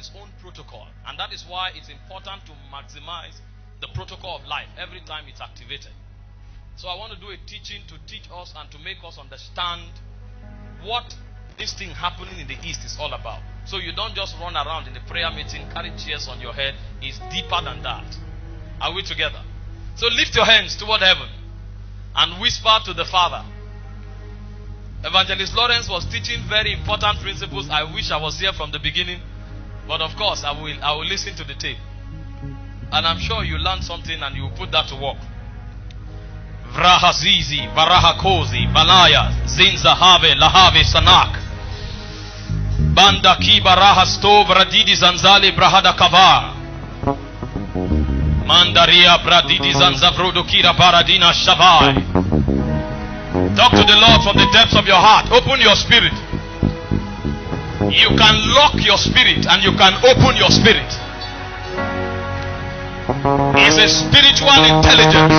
its own protocol. And that is why it's important to maximize the protocol of life every time it's activated. So I want to do a teaching to teach us and to make us understand what this thing happening in the East is all about. So you don't just run around in the prayer meeting, carry chairs on your head. It's deeper than that. Are we together? So lift your hands toward heaven and whisper to the Father. Evangelist Lawrence was teaching very important principles. I wish I was here from the beginning. But of course, I will listen to the tape. And I'm sure you learned something and you will put that to work. Vrahazizi, Barahakozi, Balaya, Zinzahave, Lahave, Sanak. Banda ki Baraha Stov, Radidi Zanzali, Brahada Kavar. Mandaria, Bradidi Zanzavrodo Kira Baradina Shavai. Talk to the Lord from the depths of your heart. Open your spirit. You can lock your spirit and you can open your spirit. It's a spiritual intelligence.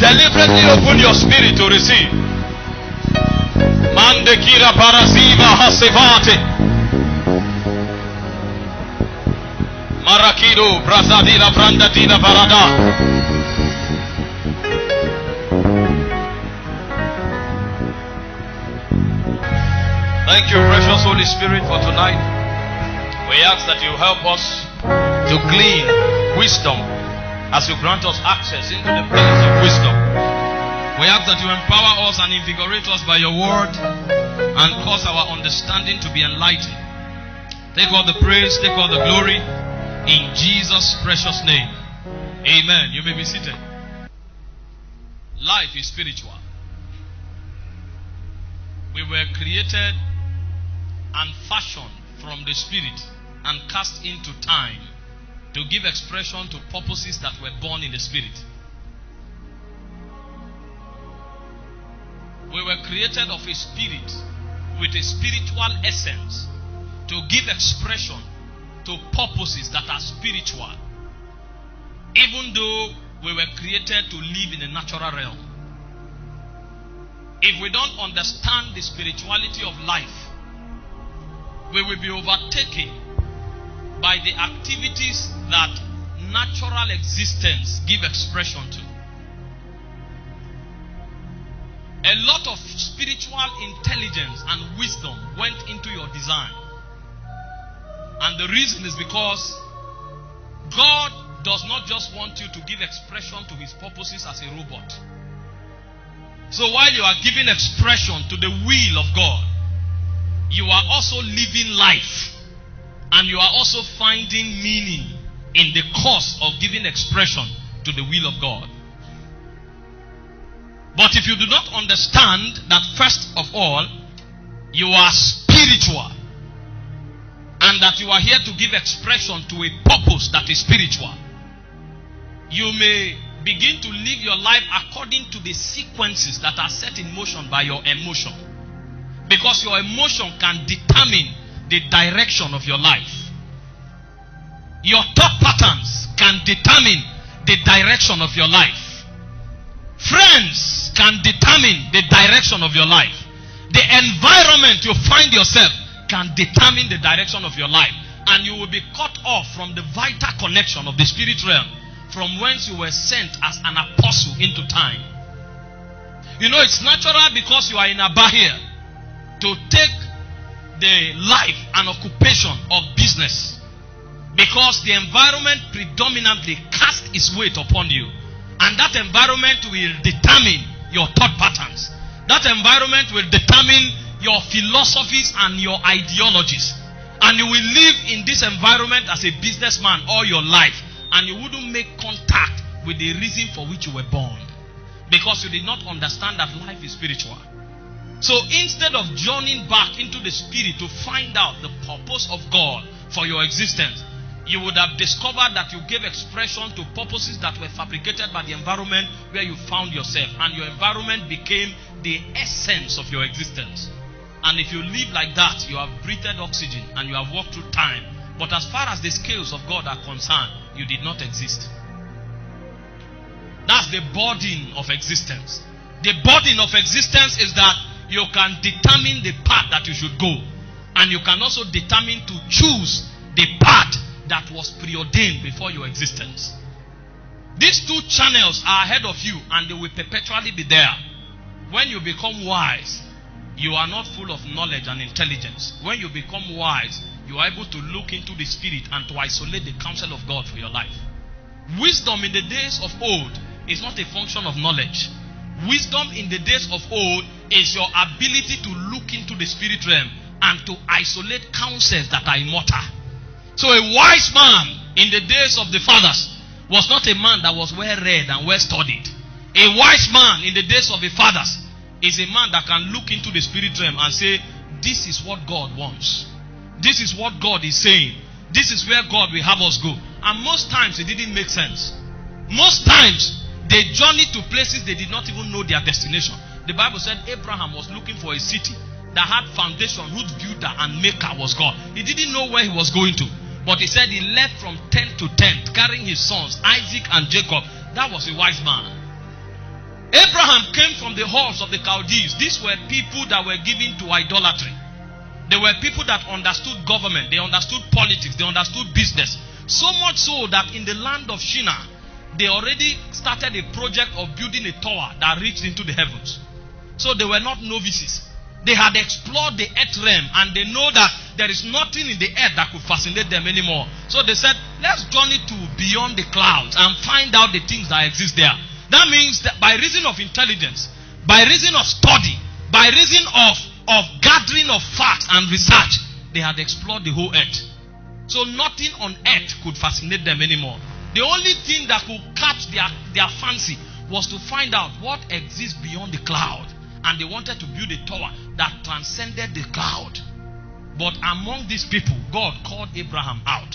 Deliberately open your spirit to receive. Mandekira paraziva hasevate. Marakido brazadila brandadila varada. Thank you, precious Holy Spirit, for tonight. We ask that you help us to glean wisdom as you grant us access into the place of wisdom. We ask that you empower us and invigorate us by your word and cause our understanding to be enlightened. Take all the praise, take all the glory in Jesus' precious name. Amen. You may be seated. Life is spiritual. We were created and fashioned from the spirit and cast into time to give expression to purposes that were born in the spirit. We were created of a spirit with a spiritual essence to give expression to purposes that are spiritual, even though we were created to live in the natural realm. If we don't understand the spirituality of life, we will be overtaken by the activities that natural existence give expression to. A lot of spiritual intelligence and wisdom went into your design. And the reason is because God does not just want you to give expression to his purposes as a robot. So while you are giving expression to the will of God, you are also living life. And you are also finding meaning in the course of giving expression to the will of God. But if you do not understand that first of all, you are spiritual, and that you are here to give expression to a purpose that is spiritual, you may begin to live your life according to the sequences that are set in motion by your emotion. Because your emotion can determine the direction of your life. Your thought patterns can determine the direction of your life. Friends can determine the direction of your life. The environment you find yourself can determine the direction of your life. And you will be cut off from the vital connection of the spirit realm, from whence you were sent as an apostle into time. You know, it's natural because you are in Aba here to take the life and occupation of business, because the environment predominantly casts its weight upon you, and that environment will determine your thought patterns. That environment will determine your philosophies and your ideologies, and you will live in this environment as a businessman all your life, and you wouldn't make contact with the reason for which you were born, because you did not understand that life is spiritual. So instead of journeying back into the spirit to find out the purpose of God for your existence, you would have discovered that you gave expression to purposes that were fabricated by the environment where you found yourself, and your environment became the essence of your existence. And if you live like that, you have breathed oxygen and you have walked through time. But as far as the scales of God are concerned, you did not exist. That's the burden of existence. The burden of existence is that you can determine the path that you should go, and you can also determine to choose the path that was preordained before your existence. These two channels are ahead of you and they will perpetually be there. When you become wise, you are not full of knowledge and intelligence. When you become wise, you are able to look into the spirit and to isolate the counsel of God for your life. Wisdom in the days of old is not a function of knowledge. Wisdom in the days of old is your ability to look into the spirit realm and to isolate counsels that are immortal. So a wise man in the days of the fathers was not a man that was well read and well studied. A wise man in the days of the fathers is a man that can look into the spirit realm and say, this is what God wants. This is what God is saying. This is where God will have us go. And most times it didn't make sense. Most times they journeyed to places they did not even know their destination. The Bible said Abraham was looking for a city that had foundation, whose builder and maker was God. He didn't know where he was going to. But he said he left from tent to tent, carrying his sons, Isaac and Jacob. That was a wise man. Abraham came from the halls of the Chaldees. These were people that were given to idolatry. They were people that understood government. They understood politics. They understood business. So much so that in the land of Shinar, they already started a project of building a tower that reached into the heavens. So they were not novices. They had explored the earth realm and they know that there is nothing in the earth that could fascinate them anymore. So they said, let's journey to beyond the clouds and find out the things that exist there. That means that by reason of intelligence, by reason of study, by reason of gathering of facts and research, they had explored the whole earth. So nothing on earth could fascinate them anymore. The only thing that could catch their fancy was to find out what exists beyond the cloud. And they wanted to build a tower that transcended the cloud. But among these people, God called Abraham out.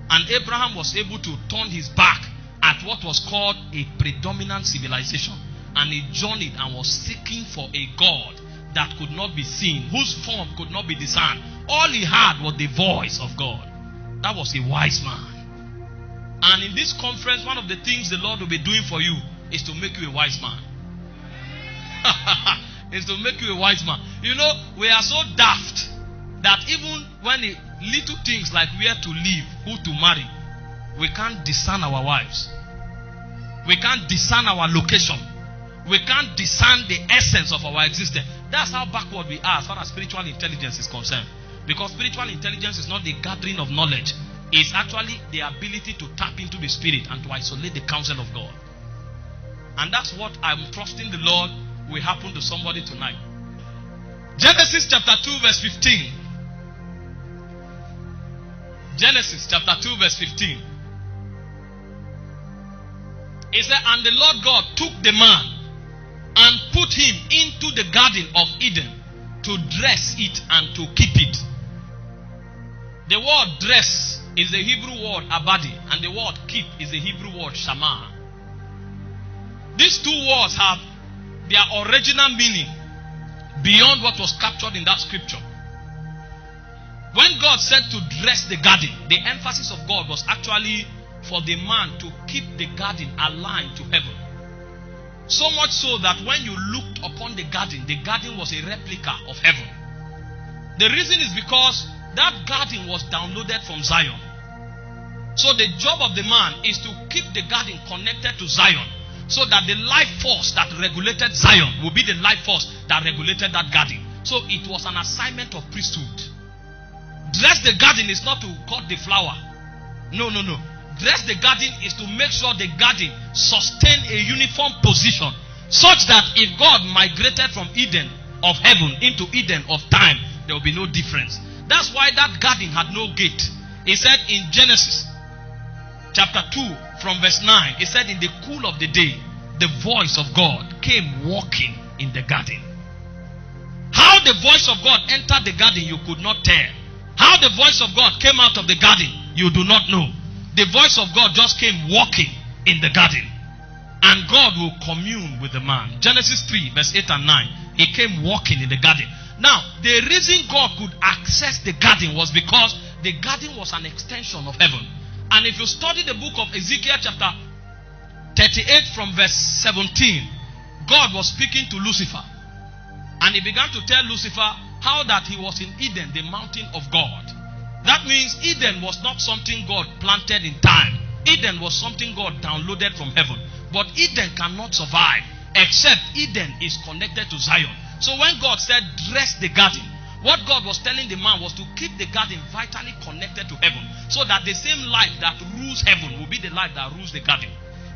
And Abraham was able to turn his back at what was called a predominant civilization. And he journeyed and was seeking for a God that could not be seen, whose form could not be discerned. All he had was the voice of God. That was a wise man. And in this conference, one of the things the Lord will be doing for you is to make you a wise man. Is to make you a wise man. You know, we are so daft that even when little things like where to live, who to marry, we can't discern our wives. We can't discern our location. We can't discern the essence of our existence. That's how backward we are as far as spiritual intelligence is concerned. Because spiritual intelligence is not the gathering of knowledge. It's actually the ability to tap into the spirit and to isolate the counsel of God. And that's what I'm trusting the Lord will happen to somebody tonight. Genesis chapter 2 verse 15. Genesis chapter 2 verse 15. It said, and the Lord God took the man and put him into the garden of Eden to dress it and to keep it. The word dress is the Hebrew word abadi, and the word keep is the Hebrew word shamar. These two words have their original meaning beyond what was captured in that scripture. When God said to dress the garden, the emphasis of God was actually for the man to keep the garden aligned to heaven. So much so that when you looked upon the garden was a replica of heaven. The reason is because that garden was downloaded from Zion. So the job of the man is to keep the garden connected to Zion, so that the life force that regulated Zion will be the life force that regulated that garden. So it was an assignment of priesthood. Dress the garden is not to cut the flower. No. Dress the garden is to make sure the garden sustain a uniform position, such that if God migrated from Eden of heaven into Eden of time, there will be no difference. That's why that garden had no gate. It said in Genesis chapter 2 from verse 9, it said in the cool of the day, the voice of God came walking in the garden. How the voice of God entered the garden, you could not tell. How the voice of God came out of the garden, you do not know. The voice of God just came walking in the garden. And God will commune with the man. Genesis 3 verse 8 and 9. He came walking in the garden. Now, the reason God could access the garden was because the garden was an extension of heaven. And if you study the book of Ezekiel chapter 38 from verse 17, God was speaking to Lucifer. And he began to tell Lucifer how that he was in Eden, the mountain of God. That means Eden was not something God planted in time. Eden was something God downloaded from heaven. But Eden cannot survive except Eden is connected to Zion. So when God said dress the garden, what God was telling the man was to keep the garden vitally connected to heaven, so that the same life that rules heaven will be the life that rules the garden.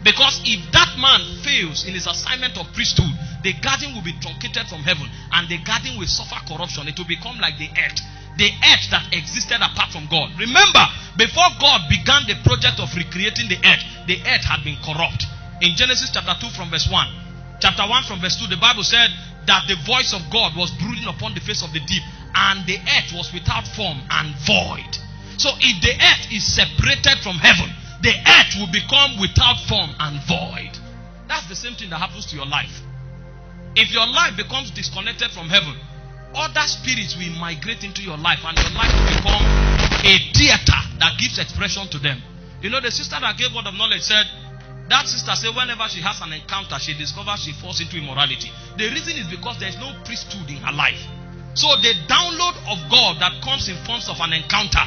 Because if that man fails in his assignment of priesthood, the garden will be truncated from heaven and the garden will suffer corruption. It will become like the earth that existed apart from God. Remember, before God began the project of recreating the earth had been corrupt. In Genesis chapter 2 from verse 1, chapter 1 from verse 2, the Bible said that the voice of God was brooding upon the face of the deep, and the earth was without form and void. So if the earth is separated from heaven, the earth will become without form and void. That's the same thing that happens to your life. If your life becomes disconnected from heaven, other spirits will migrate into your life, and your life will become a theater that gives expression to them. You know, the sister that gave word of knowledge said, that sister said whenever she has an encounter, she discovers she falls into immorality. The reason is because there is no priesthood in her life. So the download of God that comes in forms of an encounter,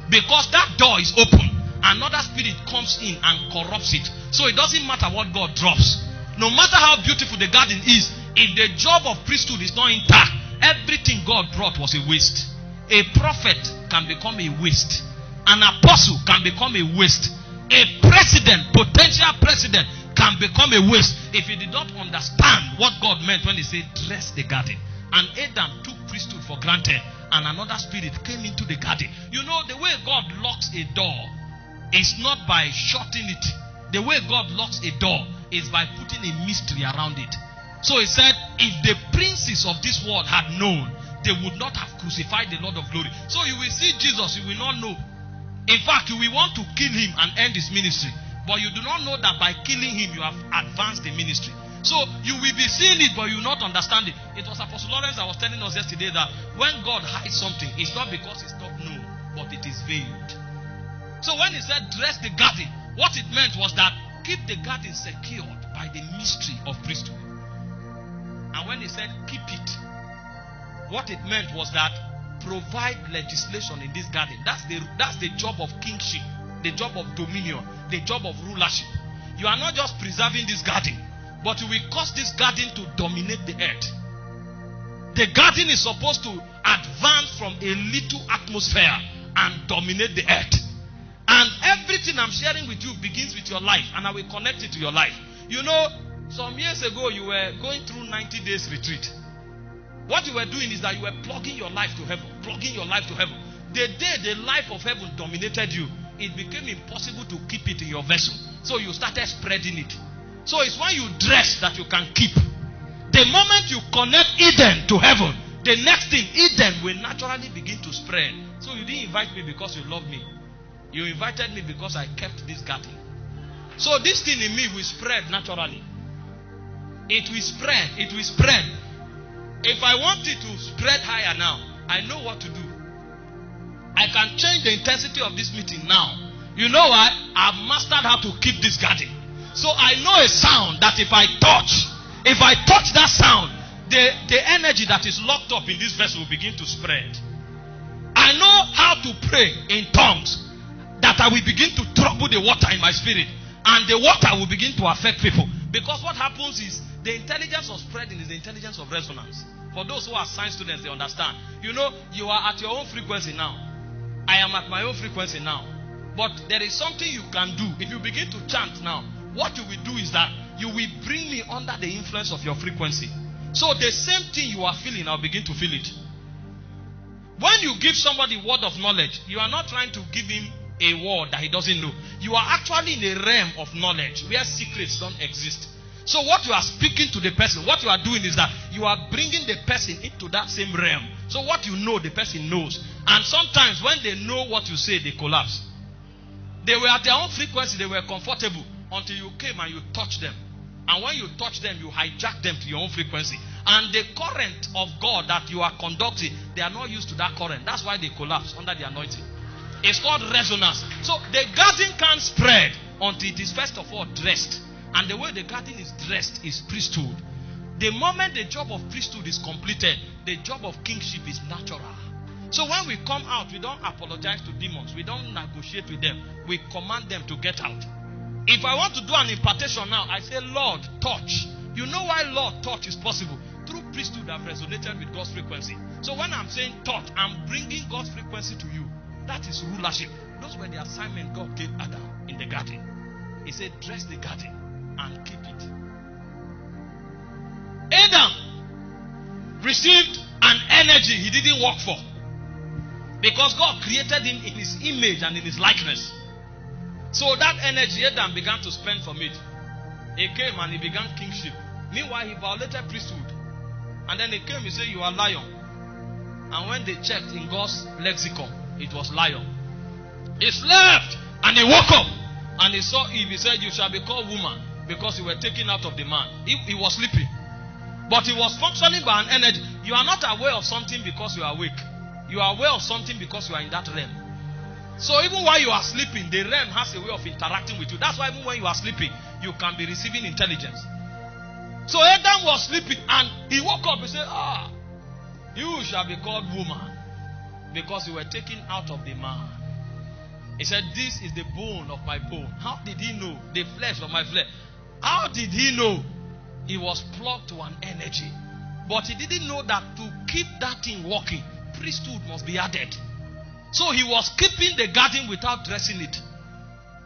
because that door is open, another spirit comes in and corrupts it. So it doesn't matter what God drops. No matter how beautiful the garden is, if the job of priesthood is not intact, everything God brought was a waste. A prophet can become a waste. An apostle can become a waste. A president, potential president, can become a waste if he did not understand what God meant when he said dress the garden. And Adam took priesthood for granted, and another spirit came into the garden. You know, the way God locks a door is not by shutting it. The way God locks a door is by putting a mystery around it. So he said, if the princes of this world had known, they would not have crucified the Lord of glory. So you will see Jesus, you will not know. In fact, you will want to kill him and end his ministry. But you do not know that by killing him, you have advanced the ministry. So you will be seeing it, but you will not understand it. It was Apostle Lawrence that was telling us yesterday that when God hides something, it's not because it's not known, but it is veiled. So when he said dress the garden, what it meant was that keep the garden secured by the mystery of priesthood. And when he said keep it, what it meant was that provide legislation in this garden. That's the job of kingship, the job of dominion, the job of rulership. You are not just preserving this garden, but you will cause this garden to dominate the earth. The garden is supposed to advance from a little atmosphere and dominate the earth. And everything I'm sharing with you begins with your life, and I will connect it to your life. You know, some years ago you were going through 90 days retreat. What you were doing is that you were plugging your life to heaven, plugging your life to heaven. The day the life of heaven dominated you, it became impossible to keep it in your vessel. So you started spreading it. So it's when you dress that you can keep. The moment you connect Eden to heaven, the next thing, Eden will naturally begin to spread. So you didn't invite me because you love me. You invited me because I kept this garden. So this thing in me will spread naturally. It will spread. It will spread. If I want it to spread higher now, I know what to do. I can change the intensity of this meeting now. You know why? I've mastered how to keep this garden. So I know a sound that if I touch that sound, the energy that is locked up in this vessel will begin to spread. I know how to pray in tongues that I will begin to trouble the water in my spirit, and the water will begin to affect people. Because what happens is the intelligence of spreading is the intelligence of resonance. For those who are science students, they understand. You know, you are at your own frequency now. I am at my own frequency now. But there is something you can do. If you begin to chant now, what you will do is that you will bring me under the influence of your frequency. So the same thing you are feeling, I'll begin to feel it. When you give somebody word of knowledge, you are not trying to give him a word that he doesn't know. You are actually in a realm of knowledge where secrets don't exist. So what you are speaking to the person, what you are doing is that you are bringing the person into that same realm. So what you know, the person knows. And sometimes when they know what you say, they collapse. They were at their own frequency, they were comfortable until you came and you touched them. And when you touch them, you hijack them to your own frequency. And the current of God that you are conducting, they are not used to that current. That's why they collapse under the anointing. It's called resonance. So the garden can't spread until it is first of all dressed. And the way the garden is dressed is priesthood. The moment the job of priesthood is completed, the job of kingship is natural. So when we come out, we don't apologize to demons. We don't negotiate with them. We command them to get out. If I want to do an impartation now, I say, Lord, touch. You know why Lord touch is possible? Through priesthood have resonated with God's frequency. So when I'm saying touch, I'm bringing God's frequency to you. That is rulership. Those were the assignment God gave Adam in the garden. He said, dress the garden and keep it. Adam received an energy he didn't work for. Because God created him in his image and in his likeness. So that energy Adam began to spend from it. He came and he began kingship. Meanwhile, he violated priesthood. And then he came, he said, you are lion. And when they checked in God's lexicon, it was lion. He slept and he woke up. And he saw Eve. He said, you shall be called woman, because you were taken out of the man. He was sleeping. But he was functioning by an energy. You are not aware of something because you are awake. You are aware of something because you are in that realm. So even while you are sleeping, the realm has a way of interacting with you. That's why even when you are sleeping, you can be receiving intelligence. So Adam was sleeping and he woke up and said, you shall be called woman, because you were taken out of the man. He said, this is the bone of my bone. How did he know? The flesh of my flesh. How did he know? He was plugged to an energy. But he didn't know that to keep that thing working, priesthood must be added. So he was keeping the garden without dressing it.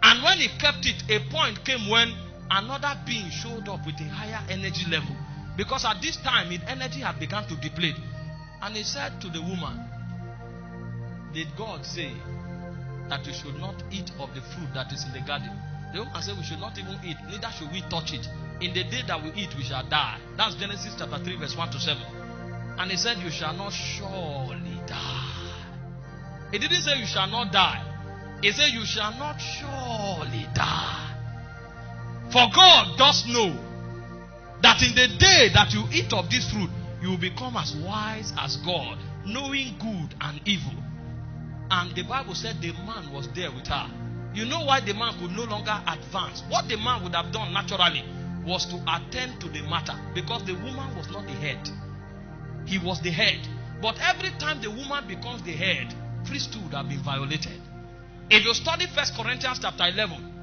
And when he kept it, a point came when another being showed up with a higher energy level. Because at this time, his energy had begun to deplete. And he said to the woman, did God say that you should not eat of the fruit that is in the garden? The woman said we should not even eat, neither should we touch it. In the day that we eat, we shall die. That's Genesis chapter 3 verse 1 to 7. And he said, you shall not surely die. He didn't say you shall not die. He said you shall not surely die. For God does know that in the day that you eat of this fruit, you will become as wise as God, knowing good and evil. And the Bible said the man was there with her. You know why the man could no longer advance? What the man would have done naturally was to attend to the matter, because the woman was not the head. He was the head. But every time the woman becomes the head, priesthood have been violated. If you study 1 Corinthians chapter 11,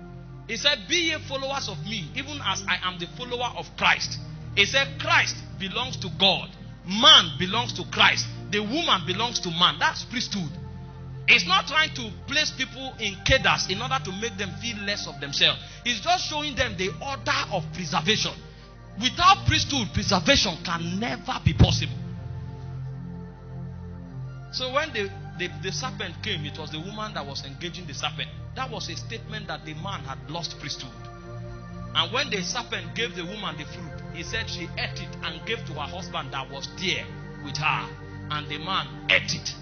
he said, be ye followers of me, even as I am the follower of Christ. He said, Christ belongs to God. Man belongs to Christ. The woman belongs to man. That's priesthood. It's not trying to place people in cadres in order to make them feel less of themselves. It's just showing them the order of preservation. Without priesthood, preservation can never be possible. So when the serpent came, it was the woman that was engaging the serpent. That was a statement that the man had lost priesthood. And when the serpent gave the woman the fruit, he said she ate it and gave to her husband that was there with her. And the man ate it.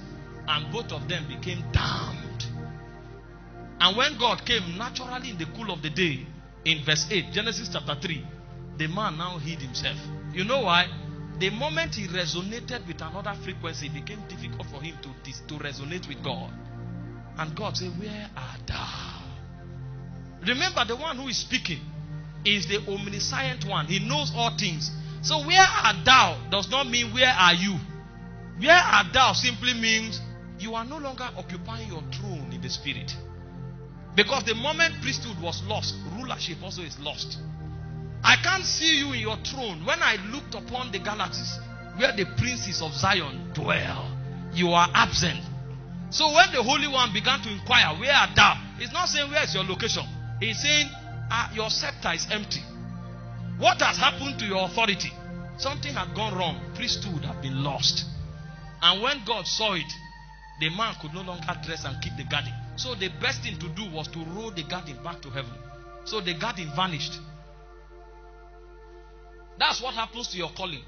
And both of them became damned. And when God came naturally in the cool of the day, in verse 8, Genesis chapter 3, the man now hid himself. You know why? The moment he resonated with another frequency, it became difficult for him to resonate with God. And God said, where art thou? Remember, the one who is speaking is the omniscient one. He knows all things. So where art thou does not mean where are you. Where art thou simply means you are no longer occupying your throne in the spirit. Because the moment priesthood was lost, rulership also is lost. I can't see you in your throne. When I looked upon the galaxies where the princes of Zion dwell, you are absent. So when the Holy One began to inquire, where art thou? He's not saying where is your location. He's saying your scepter is empty. What has happened to your authority? Something had gone wrong. Priesthood had been lost. And when God saw it, the man could no longer dress and keep the garden. So the best thing to do was to roll the garden back to heaven. So the garden vanished. That's what happens to your calling.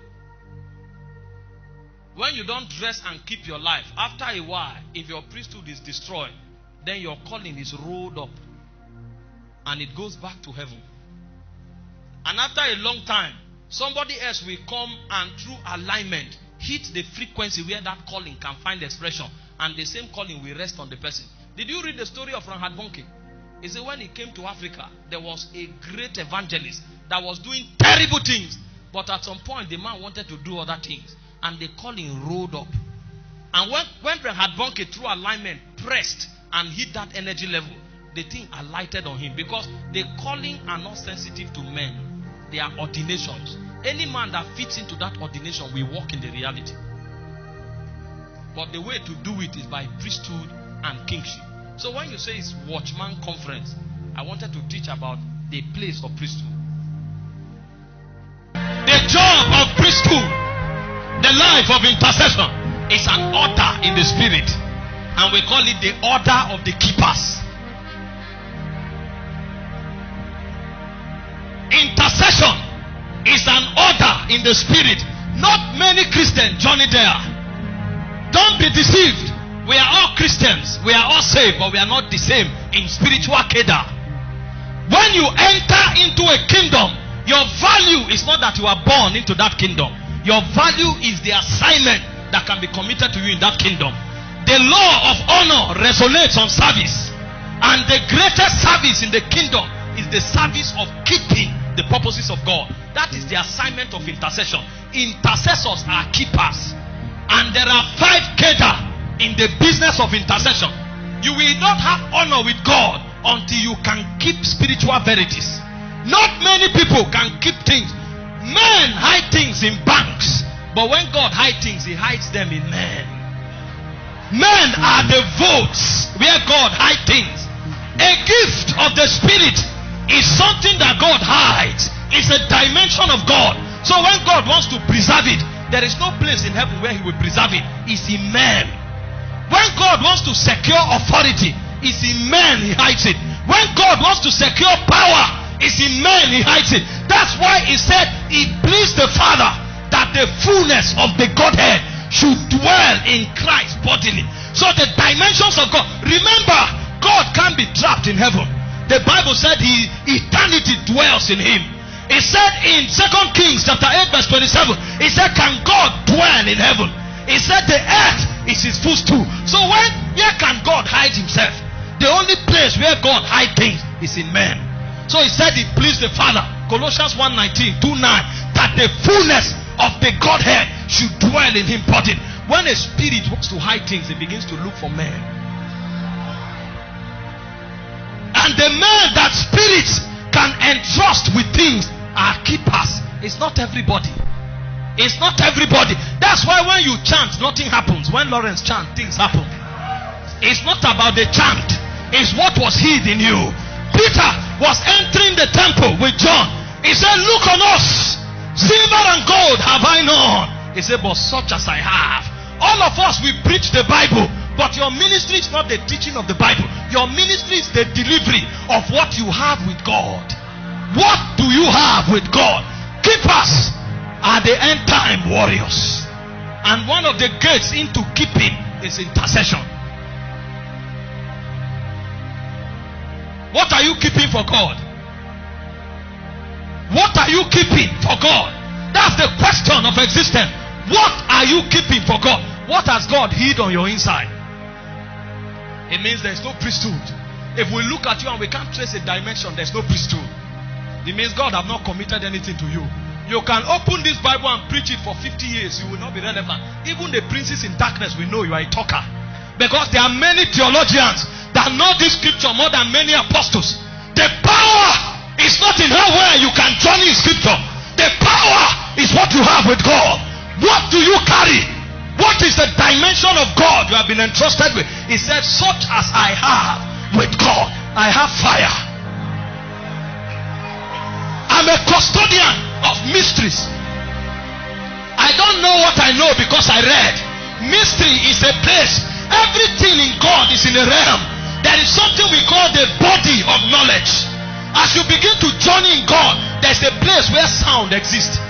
When you don't dress and keep your life, after a while, if your priesthood is destroyed, then your calling is rolled up and it goes back to heaven. And after a long time, somebody else will come and through alignment hit the frequency where that calling can find expression, and the same calling will rest on the person. Did you read the story of Reinhard Bonnke? He said when he came to Africa, there was a great evangelist that was doing terrible things, but at some point the man wanted to do other things, and the calling rolled up. And when Reinhard Bonnke through alignment pressed and hit that energy level, the thing alighted on him, because the calling are not sensitive to men. They are ordinations. Any man that fits into that ordination will walk in the reality. But the way to do it is by priesthood and kingship. So when you say it's Watchman Conference, I wanted to teach about the place of priesthood. The job of priesthood, the life of intercession, is an order in the spirit. And we call it the order of the keepers. Intercession is an order in the spirit. Not many Christians journey there. Don't be deceived. We are all Christians. We are all saved, but we are not the same in spiritual cadre. When you enter into a kingdom, your value is not that you are born into that kingdom. Your value is the assignment that can be committed to you in that kingdom. The law of honor resonates on service. And the greatest service in the kingdom is the service of keeping the purposes of God. That is the assignment of intercession. Intercessors are keepers. And there are 5 cadre in the business of intercession. You will not have honor with God until you can keep spiritual verities. Not many people can keep things. Men hide things in banks, but when God hides things, he hides them in men. Men are the votes where God hides things. A gift of the spirit is something that God hides. It's a dimension of God. So when God wants to preserve it, there is no place in heaven where he will preserve it. It's in men. When God wants to secure authority, it's in men he hides it. When God wants to secure power, it's in men he hides it. That's why he said it pleased the Father that the fullness of the Godhead should dwell in Christ bodily. So the dimensions of God, remember, God can't be trapped in heaven. The Bible said eternity dwells in him. It said in 2 Kings chapter 8 verse 27, it said, can God dwell in heaven? It said the earth is his footstool. So where can God hide himself? The only place where God hides things is in men. So he said it pleased the Father, Colossians 1:19, 2:9, that the fullness of the Godhead should dwell in him bodily. When a spirit wants to hide things, it begins to look for men. And the men that spirits can entrust with things are keepers. It's not everybody. It's not everybody. That's why when you chant, nothing happens. When Lawrence chant, things happen. It's not about the chant. It's what was hid in you. Peter was entering the temple with John. He said, look on us. Silver and gold have I none. He said, but such as I have. All of us, we preach the Bible. But your ministry is not the teaching of the Bible. Your ministry is the delivery of what you have with God. What do you have with God? Keepers are the end time warriors. And one of the gates into keeping is intercession. What are you keeping for God? What are you keeping for God? That's the question of existence. What are you keeping for God? What has God hid on your inside? It means there's no priesthood. If we look at you and we can't trace a dimension, there's no priesthood. It means God have not committed anything to you. You can open this Bible and preach it for 50 years. You will not be relevant. Even the princes in darkness will know you are a talker. Because there are many theologians that know this scripture more than many apostles. The power is not in how well you can journey in scripture. The power is what you have with God. What do you carry? What is the dimension of God you have been entrusted with? He said, such as I have with God, I have fire. I'm a custodian of mysteries. I don't know what I know because I read. Mystery is a place. Everything in God is in a realm. There is something we call the body of knowledge. As you begin to journey in God, there's a place where sound exists.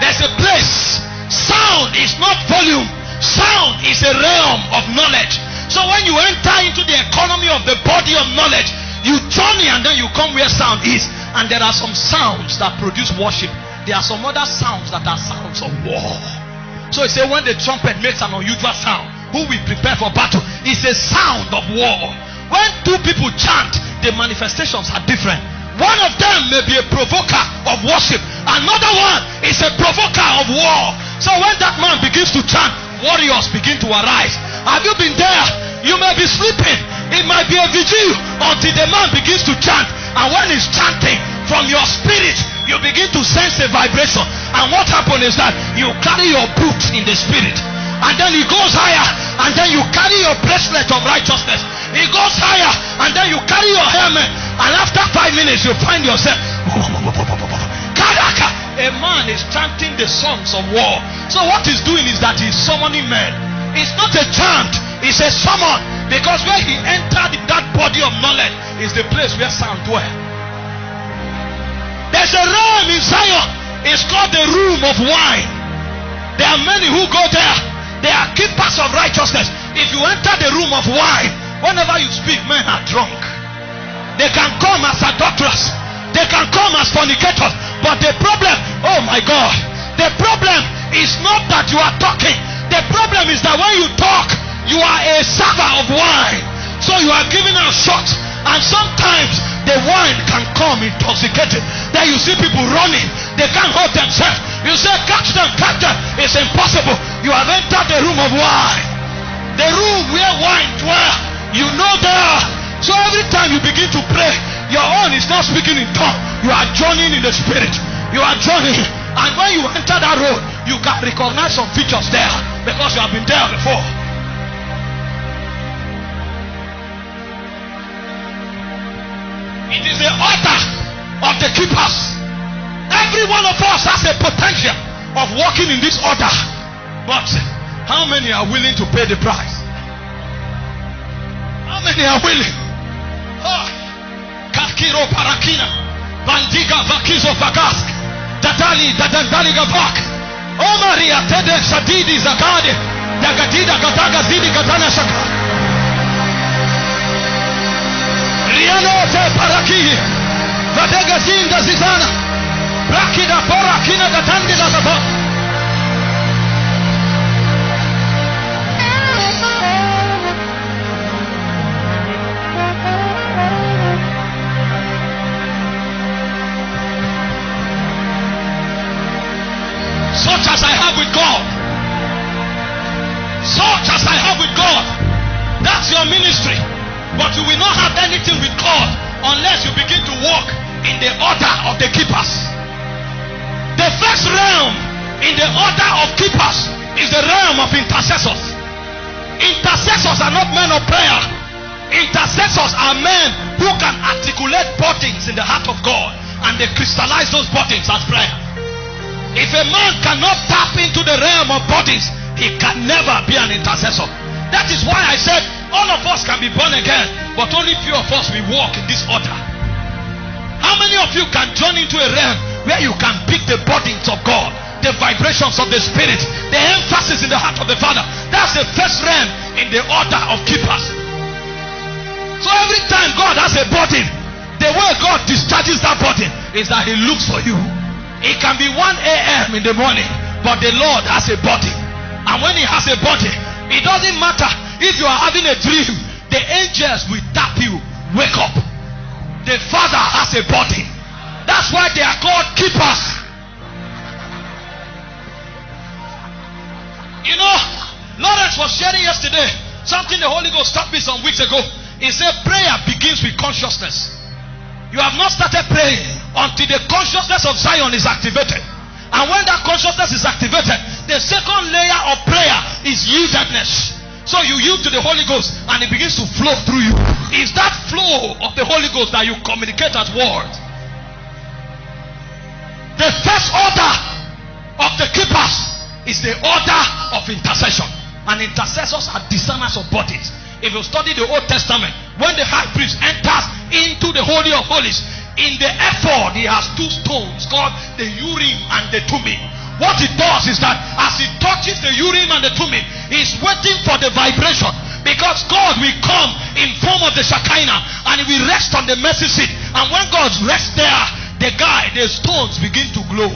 There's a place. Sound is not volume. Sound is a realm of knowledge. So when you enter into the economy of the body of knowledge, you journey and then you come where sound is. And there are some sounds that produce worship. There are some other sounds that are sounds of war. So he said when the trumpet makes an unusual sound, who will prepare for battle? It's a sound of war. When two people chant, the manifestations are different. One of them may be a provoker of worship. Another one is a provoker of war. So when that man begins to chant, warriors begin to arise. Have you been there? You may be sleeping. It might be a vigil until the man begins to chant. And when he's chanting, from your spirit, you begin to sense a vibration. And what happens is that you carry your boots in the spirit. And then it goes higher. And then you carry your bracelet of righteousness. It goes higher. And then you carry your helmet. And after 5 minutes, you find yourself. A man is chanting the songs of war. So what he's doing is that he's summoning men. It's not a chant, it's a summon. Because where he entered in that body of knowledge is the place where sound dwells. There's a realm in Zion. It's called the room of wine. There are many who go there. They are keepers of righteousness. If you enter the room of wine, whenever you speak, men are drunk. They can come as adulterers. They can come as fornicators. But the problem, oh my God, the problem is not that you are talking. The problem is that when you talk, you are a server of wine. So you are giving out shots. And sometimes the wine can come intoxicated. Then you see people running. They can't hold themselves. You say, catch them, catch them. It's impossible. You have entered the room of wine. The room where wine dwells. You know there. So every time you begin to pray, your own is not speaking in tongue. You are journeying in the spirit. You are journeying. And when you enter that road, you can recognize some features there because you have been there before. It is the altar of the keepers. Every one of us has a potential of walking in this order. But how many are willing to pay the price? How many are willing? Kakiro Parakina, Bandiga Vakizo Vagask, Tatali Dadandali Gavak, Omaria Tede Sadidi Zakade, Dagatida Gataga Zidi Gatana Shaka, Riano Te Paraki, Vadega Zinda Zizana, Rakida Porakina Gatandi Lazava. Such as I have with God. Such as I have with God. That's your ministry. But you will not have anything with God unless you begin to walk in the order of the keepers. The first realm in the order of keepers is the realm of intercessors. Intercessors are not men of prayer. Intercessors are men who can articulate burdens in the heart of God, and they crystallize those burdens as prayer. If a man cannot tap into the realm of bodies, he can never be an intercessor. That is why I said all of us can be born again, but only few of us will walk in this order. How many of you can join into a realm where you can pick the burdens of God, the vibrations of the Spirit, the emphasis in the heart of the Father? That's the first realm in the order of keepers. So every time God has a burden, the way God discharges that burden is that He looks for you. It can be 1 a.m. in the morning, but the Lord has a body. And when He has a body, it doesn't matter if you are having a dream, the angels will tap you. Wake up. The Father has a body. That's why they are called keepers. You know, Lawrence was sharing yesterday something the Holy Ghost taught me some weeks ago. He said prayer begins with consciousness. You have not started praying until the consciousness of Zion is activated. And when that consciousness is activated, the second layer of prayer is yieldedness. So you yield to the Holy Ghost and it begins to flow through you. It's that flow of the Holy Ghost that you communicate as words. The first order of the keepers is the order of intercession. And intercessors are discerners of bodies. If you study the Old Testament, when the high priest enters into the Holy of Holies, in the ephod he has 2 stones called the Urim and the Thummim. What it does is that as he touches the Urim and the Thummim, he's waiting for the vibration, because God will come in form of the Shekinah and he will rest on the mercy seat. And when God rests there, the stones begin to glow.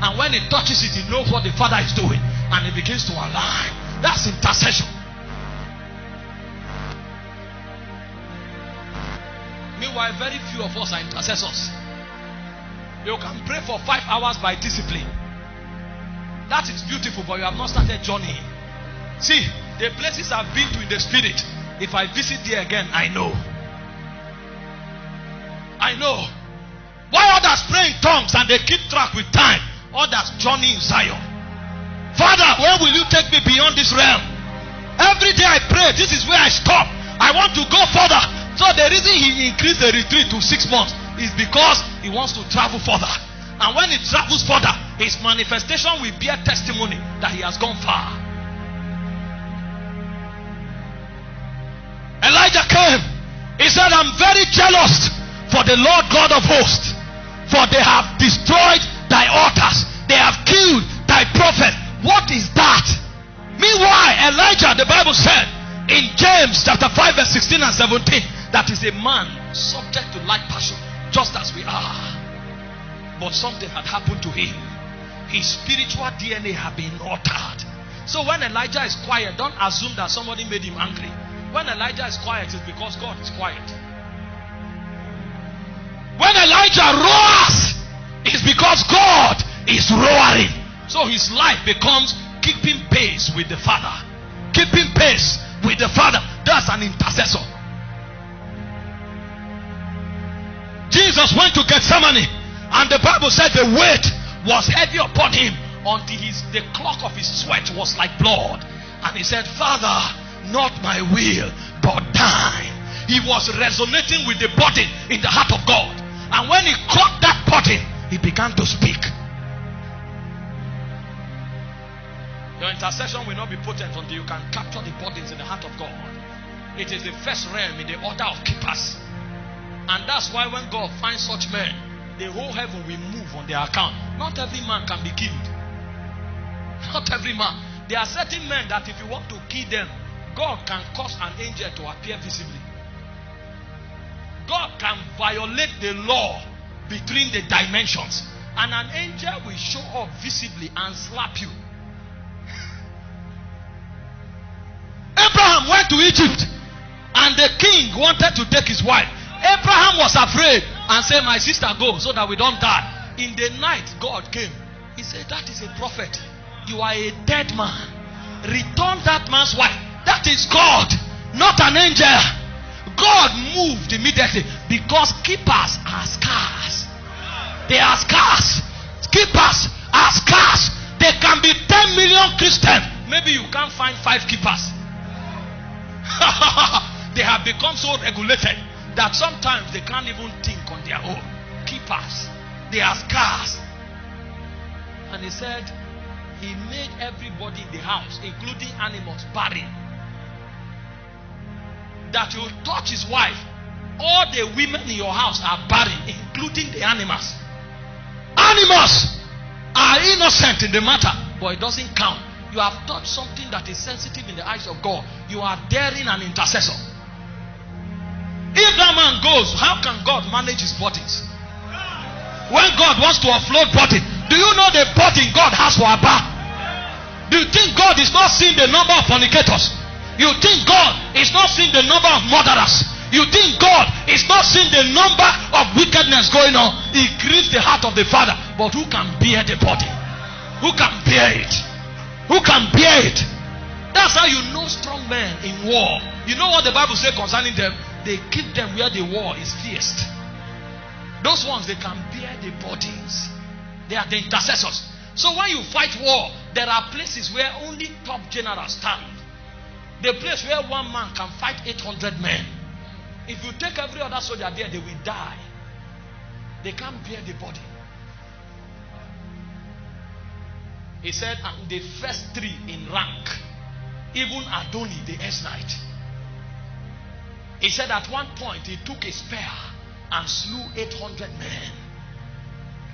And when he touches it, he knows what the Father is doing and he begins to align. That's intercession. Meanwhile, very few of us are intercessors. You can pray for 5 hours by discipline. That is beautiful, but you have not started journeying. See, the places I've been to in the spirit, if I visit there again, I know. I know. Why others pray in tongues and they keep track with time? Others journey in Zion. Father, when will you take me beyond this realm? Every day I pray, this is where I stop. I want to go further. So the reason he increased the retreat to 6 months is because he wants to travel further. And when he travels further, his manifestation will bear testimony that he has gone far. Elijah came. He said, I'm very jealous for the Lord God of hosts, for they have destroyed thy altars. They have killed thy prophet. What is that? Meanwhile, Elijah, the Bible said in James chapter 5 verse 16 and 17, that is a man subject to like passion, just as we are. But something had happened to him. His spiritual DNA had been altered. So when Elijah is quiet, don't assume that somebody made him angry. When Elijah is quiet, it's because God is quiet. When Elijah roars, it's because God is roaring. So his life becomes keeping pace with the Father. Keeping pace with the Father. That's an intercessor. Jesus went to Gethsemane, and the Bible said the weight was heavy upon him until the clock of his sweat was like blood. And he said, Father, not my will, but thine. He was resonating with the burden in the heart of God. And when he caught that burden, he began to speak. Your intercession will not be potent until you can capture the burdens in the heart of God. It is the first realm in the order of keepers. And that's why when God finds such men, the whole heaven will move on their account. Not every man can be killed. Not every man. There are certain men that if you want to kill them, God can cause an angel to appear visibly. God can violate the law between the dimensions, and an angel will show up visibly and slap you. Abraham went to Egypt, and the king wanted to take his wife. Abraham was afraid and said, my sister, go so that we don't die. In the night, God came. He said, that is a prophet. You are a dead man. Return that man's wife. That is God, not an angel. God moved immediately because keepers are scarce. They are scarce. Keepers are scarce. There can be 10 million Christians. Maybe you can't find 5 keepers. They have become so regulated that sometimes they can't even think on their own. Keepers, they are scarce. And he said he made everybody in the house, including animals, barren. That you touch his wife, all the women in your house are barren, including the animals. Animals are innocent in the matter, but it doesn't count. You have touched something that is sensitive in the eyes of God. You are daring an intercessor. If that man goes, how can God manage his bodies? When God wants to offload body, do you know the burden God has for Abba? Do you think God is not seeing the number of fornicators? You think God is not seeing the number of murderers? You think God is not seeing the number of wickedness going on? He grieves the heart of the Father. But who can bear the body? Who can bear it? Who can bear it? That's how you know strong men in war. You know what the Bible says concerning them? They keep them where the war is fierce. Those ones, they can bear the burdens. They are the intercessors. So when you fight war, there are places where only top generals stand. The place where one man can fight 800 men. If you take every other soldier there, they will die. They can't bear the body. He said, and the first 3 in rank, even Adoni the Esnite. He said at one point he took a spear and slew 800 men.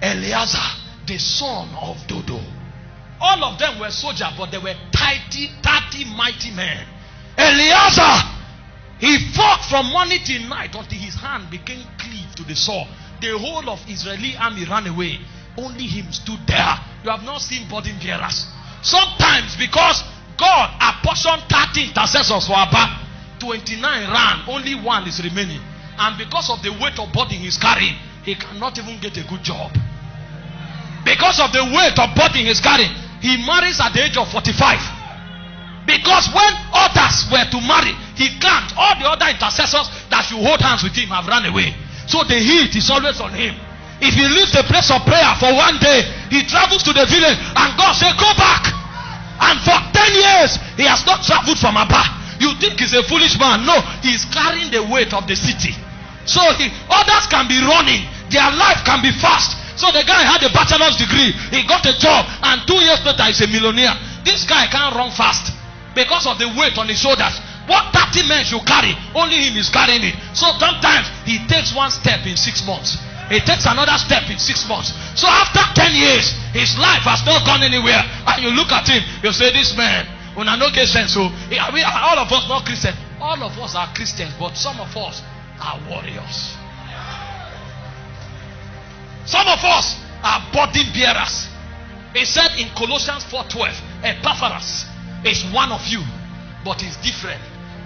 Eleazar, the son of Dodo. All of them were soldiers, but they were 30 mighty men. Eleazar, he fought from morning till night until his hand became cleaved to the sword. The whole of Israeli army ran away. Only him stood there. You have not seen burden bearers. Sometimes because God apportioned 30 intercessors for Abba, 29 ran, only 1 is remaining. And because of the weight of burden he's carrying, he cannot even get a good job. Because of the weight of burden he's carrying, he marries at the age of 45. Because when others were to marry, he can't. All the other intercessors that should hold hands with him have run away. So the heat is always on him. If he leaves the place of prayer for one day, he travels to the village and God says, go back. And for 10 years, he has not traveled from Abba. You think he's a foolish man? No, he's carrying the weight of the city. So others can be running. Their life can be fast. So the guy had a bachelor's degree. He got a job. And 2 years later, he's a millionaire. This guy can't run fast because of the weight on his shoulders. What 30 men should carry, only him is carrying it. So sometimes he takes one step in 6 months. He takes another step in 6 months. So after 10 years, his life has not gone anywhere. And you look at him, you say, this man, when I no get sense, so all of us not Christians. All of us are Christians, but some of us are warriors. Some of us are burden bearers. He said in Colossians 4:12, Epaphras is one of you, but he's different.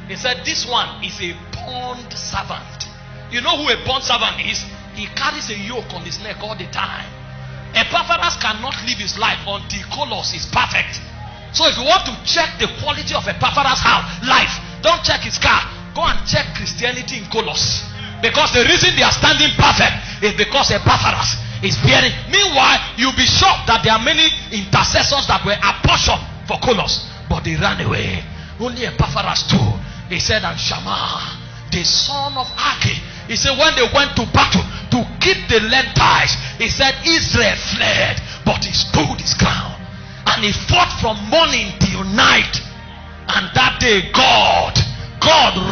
He said this one is a bond servant. You know who a bond servant is? He carries a yoke on his neck all the time. Epaphras cannot live his life until Colos is perfect. So if you want to check the quality of Epaphras' life, don't check his car. Go and check Christianity in Colos. Because the reason they are standing perfect is because Epaphras is bearing. Meanwhile, you'll be shocked that there are many intercessors that were apportioned for Colos, but they ran away. Only Epaphras too. He said, and Shammah, the son of Archi. He said, when they went to battle to keep the Lentiles, he said, Israel fled, but he stood his ground. And he fought from morning till night. And that day, God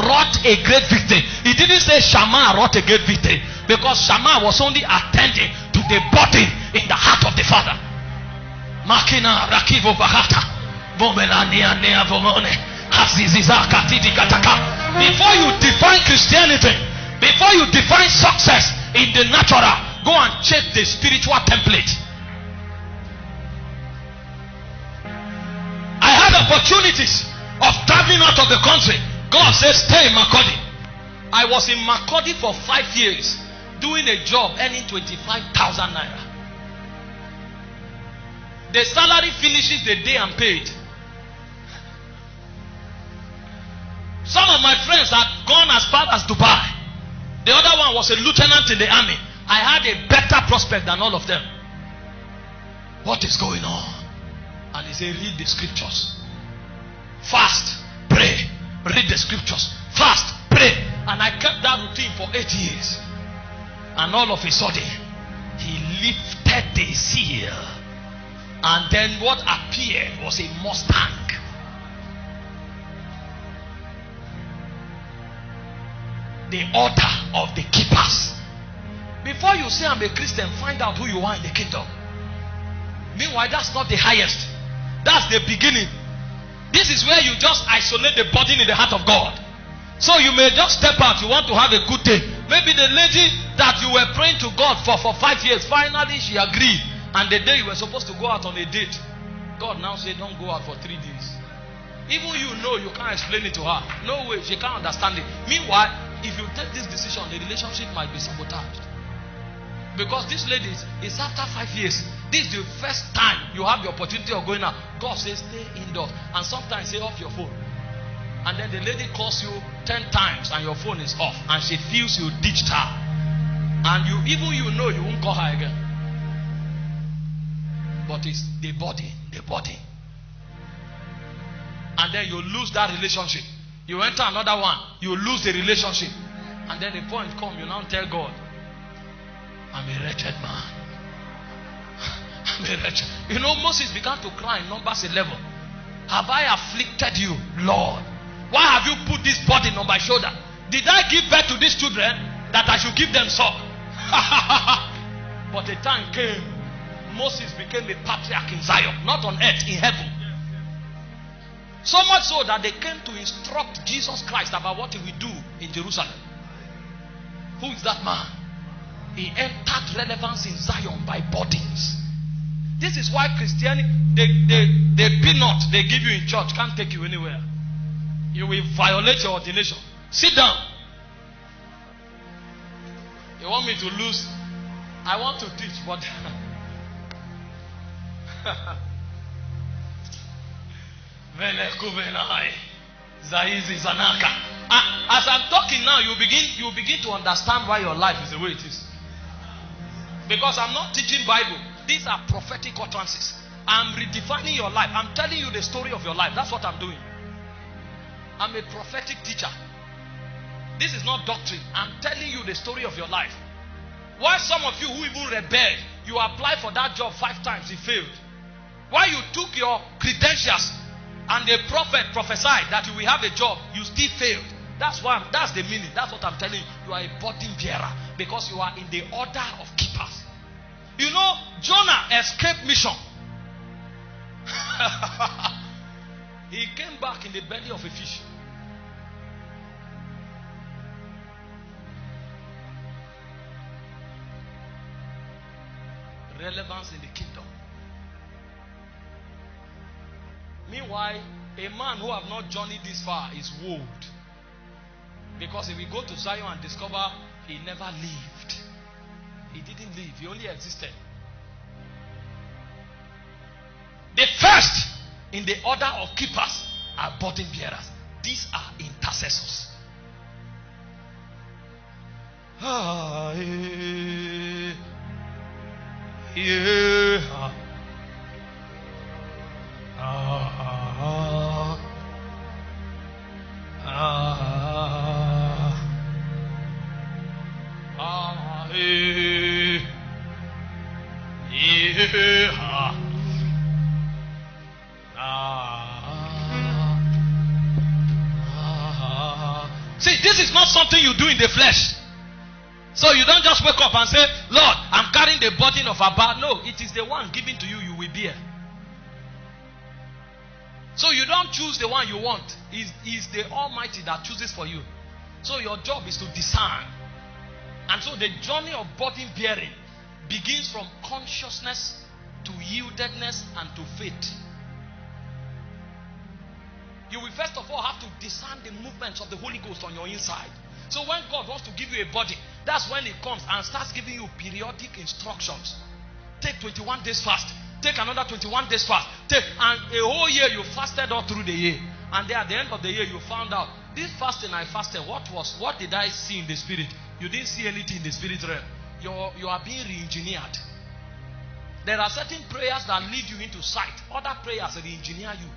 wrought a great victory. He didn't say Shammah wrought a great victory, because Shammah was only attending to the burden in the heart of the Father. Makina rakivo bahata. Before you define Christianity, before you define success in the natural, go and check the spiritual template. I had opportunities of traveling out of the country. God says stay in Makurdi. I was in Makurdi for 5 years doing a job earning 25,000 naira. The salary finishes the day I'm paid. Some of my friends had gone as far as Dubai. The other one was a lieutenant in the army. I had a better prospect than all of them. What is going on? And he said, read the scriptures. Fast, pray. Read the scriptures. Fast, pray. And I kept that routine for 8 years. And all of a sudden, he lifted the seal. And then what appeared was a Mustang. The order of the keepers. Before you say I'm a Christian, find out who you are in the kingdom. Meanwhile, that's not the highest. That's the beginning. This is where you just isolate the burden in the heart of God. So you may just step out. You want to have a good day. Maybe the lady that you were praying to God for 5 years, finally she agreed. And the day you were supposed to go out on a date, God now said don't go out for 3 days. Even you know you can't explain it to her. No way, she can't understand it. Meanwhile, if you take this decision, the relationship might be sabotaged. Because this lady is after 5 years. This is the first time you have the opportunity of going out. God says stay indoors. And sometimes say off your phone. And then the lady calls you 10 times and your phone is off. And she feels you ditched her. And you know you won't call her again. But it's the body. And then you lose that relationship. You enter another one, you lose the relationship. And then the point comes, you now tell God, I'm a wretched man. I'm a wretched. You know, Moses began to cry in Numbers 11. Have I afflicted you, Lord? Why have you put this burden on my shoulder? Did I give birth to these children that I should give them so? But the time came, Moses became a patriarch in Zion, not on earth, in heaven. So much so that they came to instruct Jesus Christ about what he will do in Jerusalem. Who is that man? He entered relevance in Zion by burdens. This is why Christianity, the peanut they give you in church can't take you anywhere. You will violate your ordination. Sit down. You want me to lose? I want to teach, but Zaizi Zanaka. As I'm talking now, you begin to understand why your life is the way it is. Because I'm not teaching Bible. These are prophetic utterances. I'm redefining your life. I'm telling you the story of your life. That's what I'm doing. I'm a prophetic teacher. This is not doctrine. I'm telling you the story of your life. Why some of you who even rebelled, you applied for that job 5 times, it failed. Why you took your credentials and the prophet prophesied that you will have a job, you still failed. That's the meaning. That's what I'm telling you. You are a burden bearer because you are in the order of keepers. You know, Jonah escaped mission. He came back in the belly of a fish. Relevance in the kingdom. Meanwhile, a man who have not journeyed this far is woed. Because if we go to Zion and discover he never lived. He didn't live. He only existed. The first in the order of keepers are burden bearers. These are intercessors. See, this is not something you do in the flesh. So you don't just wake up and say, Lord, I'm carrying the burden of Abba. No, it is the one given to you, you will bear. So you don't choose the one you want. It's the Almighty that chooses for you. So your job is to discern. And so the journey of burden bearing begins from consciousness to yieldedness and to faith. You will first of all have to discern the movements of the Holy Ghost on your inside. So when God wants to give you a body, that's when He comes and starts giving you periodic instructions. Take 21 days fast. Take another 21 days fast. And a whole year you fasted all through the year. And then at the end of the year you found out, this fasting I fasted, what did I see in the spirit? You didn't see anything in the spirit realm. You are being re-engineered. There are certain prayers that lead you into sight. Other prayers re-engineer you.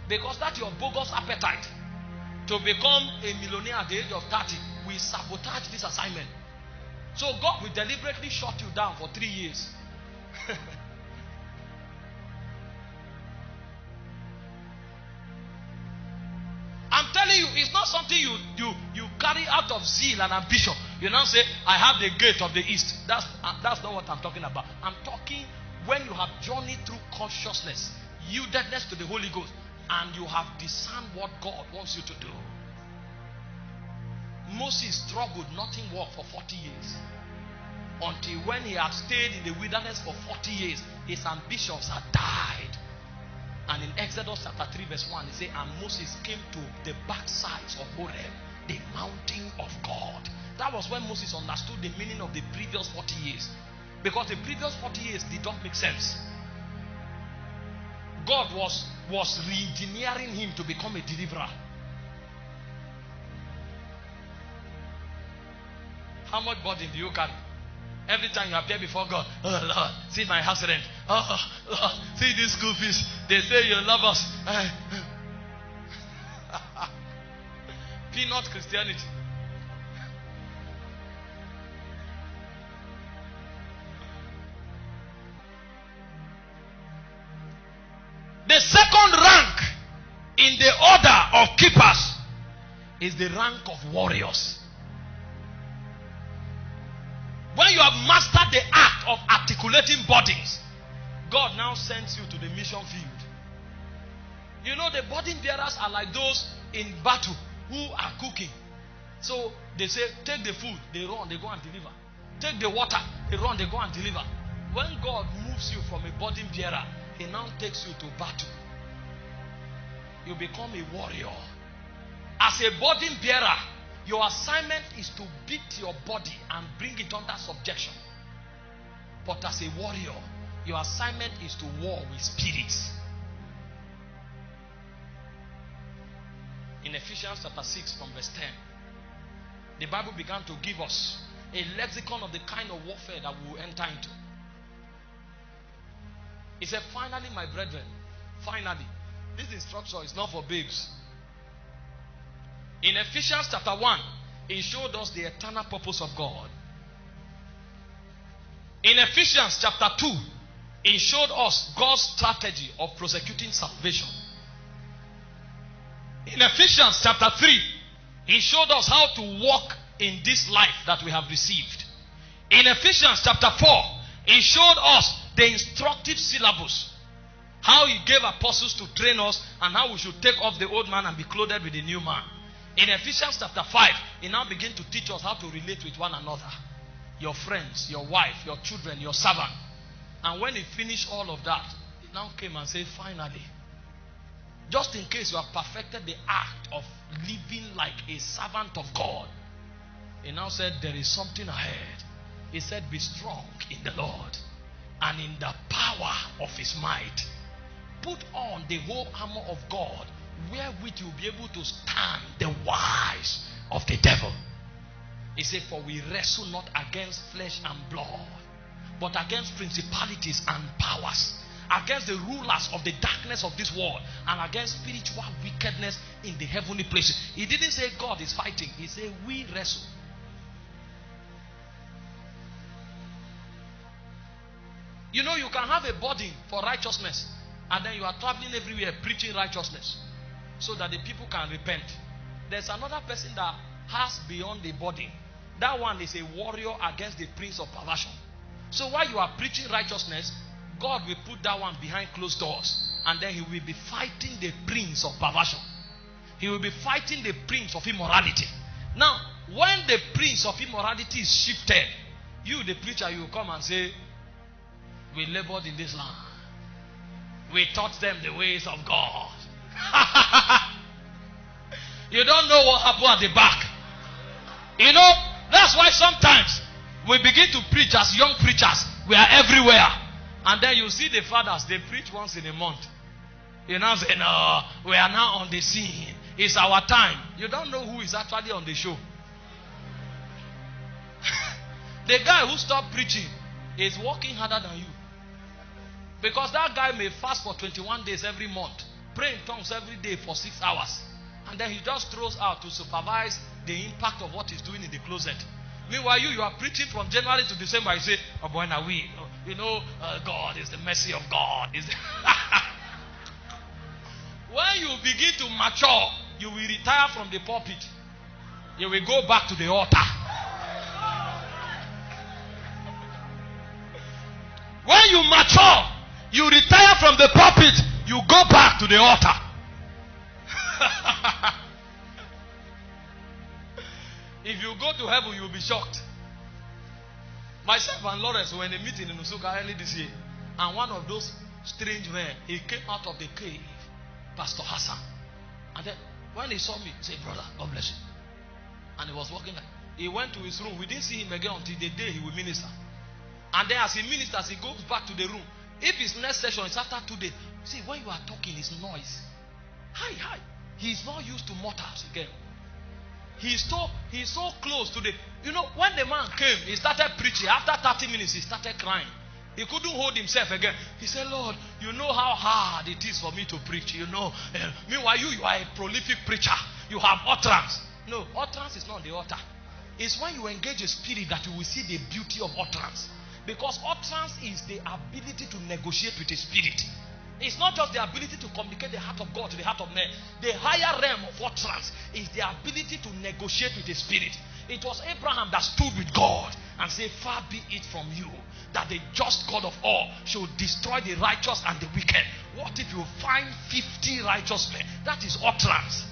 Because that's your bogus appetite to become a millionaire at the age of 30. We sabotage this assignment. So God will deliberately shut you down for 3 years. I'm telling you, it's not something you carry out of zeal and ambition. You now say, I have the gate of the east. That's not what I'm talking about. I'm talking when you have journeyed through consciousness, yieldedness to the Holy Ghost, and you have discerned what God wants you to do. Moses struggled, nothing worked for 40 years. Until when he had stayed in the wilderness for 40 years, his ambitions had died. And in Exodus chapter 3 verse 1, he said, and Moses came to the backsides of Horeb, the mountain of God. That was when Moses understood the meaning of the previous 40 years. Because the previous 40 years did not make sense. God was re-engineering him to become a deliverer. How much burden do you carry? Every time you appear before God, oh Lord, see my house rent. Oh Lord, see these school fees. They say you love us. Peanut Christianity. The second rank in the order of keepers is the rank of warriors. When you have mastered the art of articulating burdens, God now sends you to the mission field. You know, the burden bearers are like those in battle who are cooking. So they say, take the food, they run, they go and deliver. Take the water, they run, they go and deliver. When God moves you from a burden bearer, He now takes you to battle. You become a warrior. As a burden bearer, your assignment is to beat your body and bring it under subjection. But as a warrior, your assignment is to war with spirits. In Ephesians chapter 6 from verse 10, the Bible began to give us a lexicon of the kind of warfare that we will enter into. He said, finally, my brethren, finally, this instruction is not for babes. In Ephesians chapter 1, he showed us the eternal purpose of God. In Ephesians chapter 2, he showed us God's strategy of prosecuting salvation. In Ephesians chapter 3, he showed us how to walk in this life that we have received. In Ephesians chapter 4, he showed us the instructive syllabus. How he gave apostles to train us and how we should take off the old man and be clothed with the new man. In Ephesians chapter 5, he now begins to teach us how to relate with one another. Your friends, your wife, your children, your servant. And when he finished all of that, he now came and said, finally, just in case you have perfected the act of living like a servant of God, he now said, there is something ahead. He said, be strong in the Lord and in the power of his might. Put on the whole armor of God, wherewith you'll be able to stand the wiles of the devil. He said, for we wrestle not against flesh and blood, but against principalities and powers, against the rulers of the darkness of this world, and against spiritual wickedness in the heavenly places. He didn't say God is fighting. He said we wrestle. You know, you can have a burden for righteousness, and then you are traveling everywhere preaching righteousness so that the people can repent. There's another person that has beyond the burden. That one is a warrior against the prince of perversion. So while you are preaching righteousness, God will put that one behind closed doors, and then he will be fighting the prince of perversion. He will be fighting the prince of immorality. Now, when the prince of immorality is shifted, you, the preacher, you will come and say, we labored in this land. We taught them the ways of God. You don't know what happened at the back. You know, that's why sometimes we begin to preach as young preachers. We are everywhere. And then you see the fathers, they preach once in a month. You know, say, no, we are now on the scene. It's our time. You don't know who is actually on the show. The guy who stopped preaching is working harder than you. Because that guy may fast for 21 days every month, pray in tongues every day for 6 hours, and then he just throws out to supervise the impact of what he's doing in the closet. Meanwhile, you are preaching from January to December. You say, oh boy, now we, you know, God is the mercy of God. When you begin to mature, you will retire from the pulpit. You will go back to the altar. When you mature, you retire from the pulpit, you go back to the altar. If you go to heaven, you will be shocked. Myself and Lawrence were in a meeting in Usuka early this year, and one of those strange men, he came out of the cave, Pastor Hassan. And then when he saw me, he said, brother, God bless you. And he was walking like, he went to his room. We didn't see him again until the day he will minister. And then as he ministers, he goes back to the room. If his next session is after 2 days, see, when you are talking, it's noise. Hi. He's not used to mortars again. He's so close to the, you know, when the man came, he started preaching. After 30 minutes, he started crying. He couldn't hold himself again. He said, Lord, you know how hard it is for me to preach, you know. Meanwhile, you are a prolific preacher. You have utterance. No, utterance is not the altar. It's when you engage a spirit that you will see the beauty of utterance. Because utterance is the ability to negotiate with a spirit. It's not just the ability to communicate the heart of God to the heart of man. The higher realm of utterance is the ability to negotiate with a spirit. It was Abraham that stood with God and said, far be it from you that the just God of all should destroy the righteous and the wicked. What if you find 50 righteous men? That is utterance.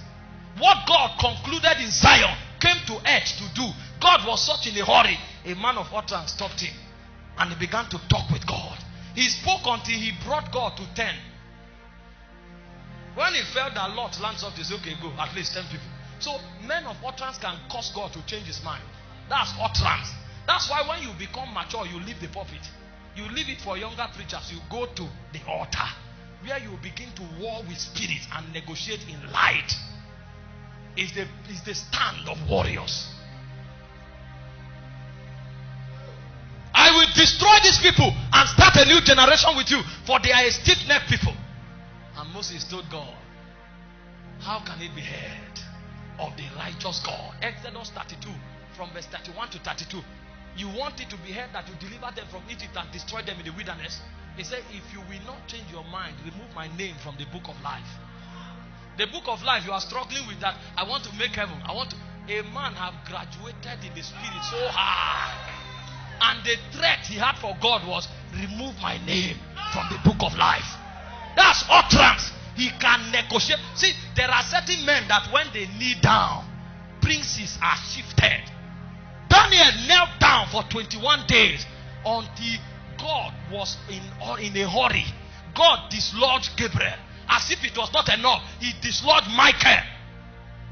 What God concluded in Zion came to earth to do. God was such in a hurry. A man of utterance stopped him. And he began to talk with God. He spoke until he brought God to 10. When he felt that Lot lands up, he said, okay, go, at least 10 people. So men of utterance can cause God to change his mind. That's utterance. That's why when you become mature, you leave the pulpit. You leave it for younger preachers. You go to the altar, where you begin to war with spirits and negotiate in light. is the stand of warriors. I will destroy these people and start a new generation with you, for they are a stiff-necked people. And Moses told God, how can it be heard of the righteous God? Exodus 32 from verse 31 to 32. You want it to be heard that you deliver them from Egypt and destroy them in the wilderness? He said, if you will not change your mind, remove my name from the book of life. The book of life, you are struggling with that. I want to make heaven. A man have graduated in the spirit so high. And the threat he had for God was, remove my name from the book of life. That's utterance. He can negotiate. See, there are certain men that when they kneel down, princes are shifted. Daniel knelt down for 21 days until God was in a hurry. God dislodged Gabriel. As if it was not enough, he dislodged Michael.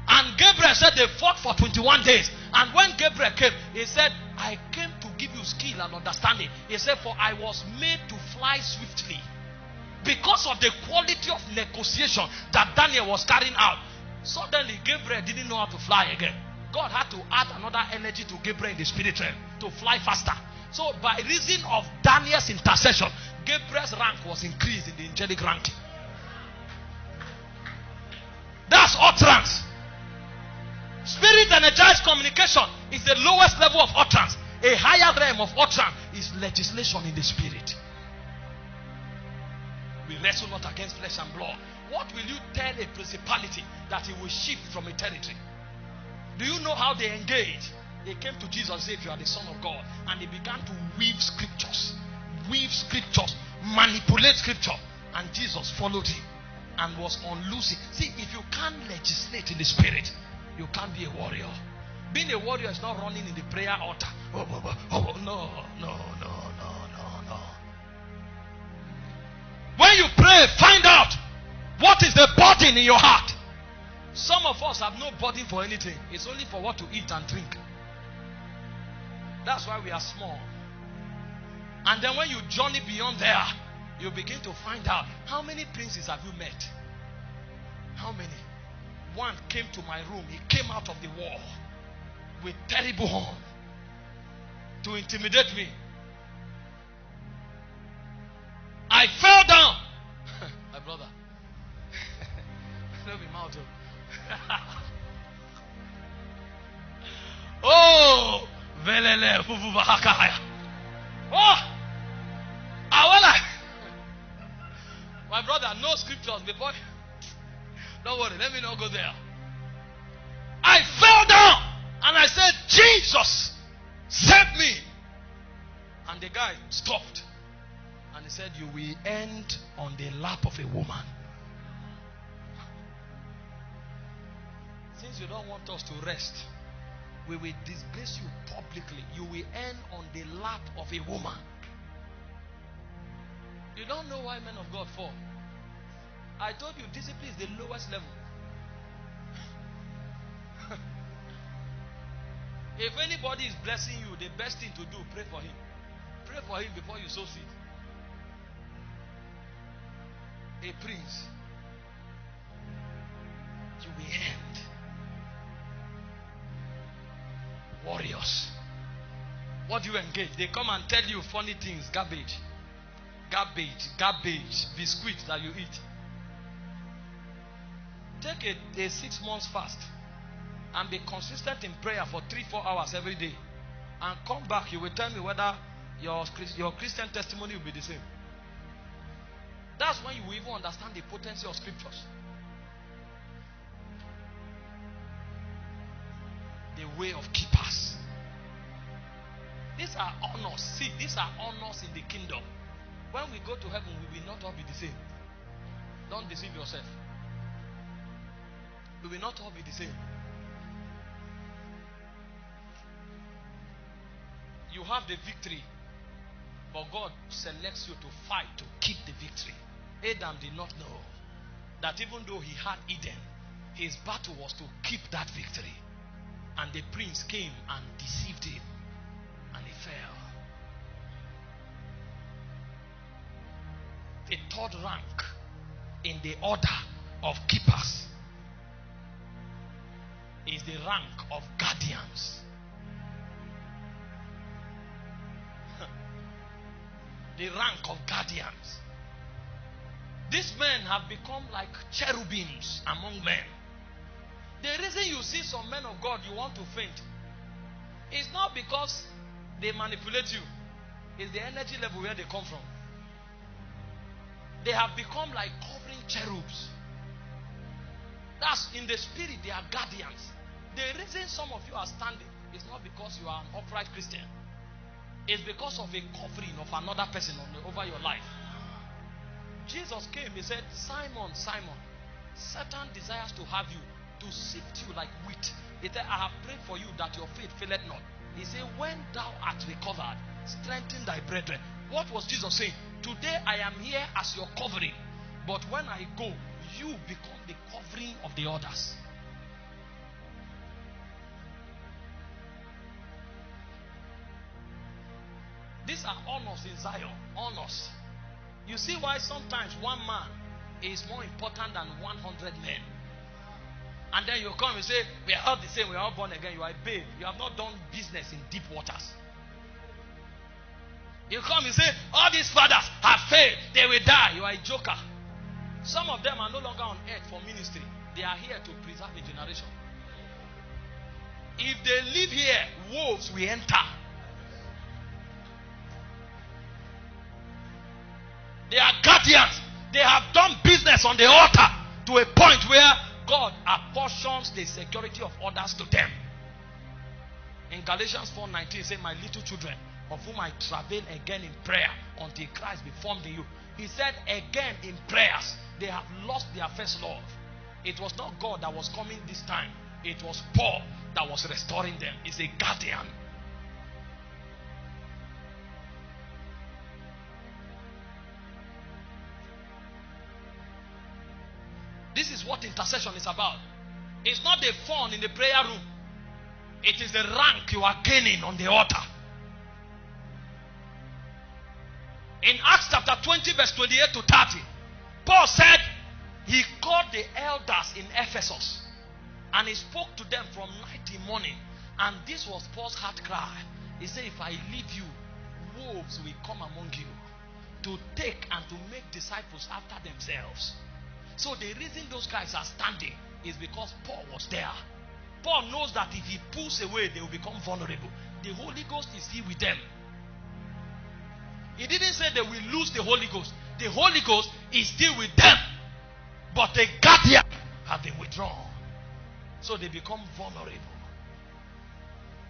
And Gabriel said they fought for 21 days. And when Gabriel came, he said, I came to give you skill and understanding. He said, for I was made to fly swiftly. Because of the quality of negotiation that Daniel was carrying out, suddenly Gabriel didn't know how to fly again. God had to add another energy to Gabriel in the spirit realm to fly faster. So by reason of Daniel's intercession, Gabriel's rank was increased in the angelic ranking. That's utterance. Spirit energized communication is the lowest level of utterance. A higher realm of utterance is legislation in the spirit. We wrestle not against flesh and blood. What will you tell a principality that it will shift from a territory? Do you know how they engage? They came to Jesus and said, you are the Son of God. And they began to weave scriptures, manipulate scripture. And Jesus followed him and was unloosing. See, if you can't legislate in the spirit, you can't be a warrior. Being a warrior is not running in the prayer altar. No. When you pray, find out what is the burden in your heart. Some of us have no burden for anything. It's only for what to eat and drink. That's why we are small. And then when you journey beyond there, you begin to find out, how many princes have you met? How many? One came to my room. He came out of the wall with terrible horn to intimidate me. I fell down. My brother. Don't be mouth. Oh, velele fufu bahakaya. Oh, my brother, no scriptures before. Don't worry, let me not go there. I fell down and I said, Jesus, save me. And the guy stopped and he said, you will end on the lap of a woman. Since you don't want us to rest, we will disgrace you publicly. You will end on the lap of a woman. You don't know why men of God fall. I told you, discipline is the lowest level. If anybody is blessing you, the best thing to do, pray for him. Pray for him before you sow seed. A prince, you will end. Warriors, what do you engage? They come and tell you funny things, garbage, biscuits that you eat. Take a 6 months fast and be consistent in prayer for 3-4 hours every day, and come back. You will tell me whether your Christian testimony will be the same. That's when you will even understand the potency of scriptures. The way of keepers. These are honors. See, these are honors in the kingdom. When we go to heaven, we will not all be the same. Don't deceive yourself. We will not all be the same. You have the victory, but God selects you to fight to keep the victory. Adam did not know that even though he had Eden, his battle was to keep that victory. And the prince came and deceived him, and he fell. The third rank in the order of keepers is the rank of guardians. The rank of guardians. These men have become like cherubims among men. The reason you see some men of God you want to faint is not because they manipulate you. It's the energy level where they come from. They have become like covering cherubs. That's in the spirit, they are guardians. The reason some of you are standing is not because you are an upright Christian. It's because of a covering of another person over your life. Jesus came, he said, Simon, Simon, Satan desires to have you, to sift you like wheat. He said, I have prayed for you that your faith faileth not. He said, when thou art recovered, strengthen thy brethren. What was Jesus saying? Today I am here as your covering, but when I go, you become the covering of the others. These are honors in Zion. Honors. You see why sometimes one man is more important than 100 men. And then you come and say, we are all the same, we are all born again. You are a babe. You have not done business in deep waters. You come and say, all these fathers have failed. They will die. You are a joker. Some of them are no longer on earth for ministry. They are here to preserve a generation. If they live here, wolves will enter. They are guardians. They have done business on the altar to a point where God apportions the security of others to them. In Galatians 4:19, it says, my little children, of whom I travail again in prayer until Christ be formed in you. He said again in prayers, they have lost their first love. It was not God that was coming this time. It was Paul that was restoring them. He's a guardian. This is what intercession is about. It's not the fun in the prayer room. It is the rank you are gaining on the altar. In Acts chapter 20 verse 28 to 30, Paul said he called the elders in Ephesus and he spoke to them from night till morning. And this was Paul's heart cry. He said, if I leave you, wolves will come among you to take and to make disciples after themselves. So the reason those guys are standing is because Paul was there. Paul knows that if he pulls away, they will become vulnerable. The Holy Ghost is here with them. He didn't say they will lose the Holy Ghost. The Holy Ghost is still with them. But the guardian have been withdrawn. So they become vulnerable.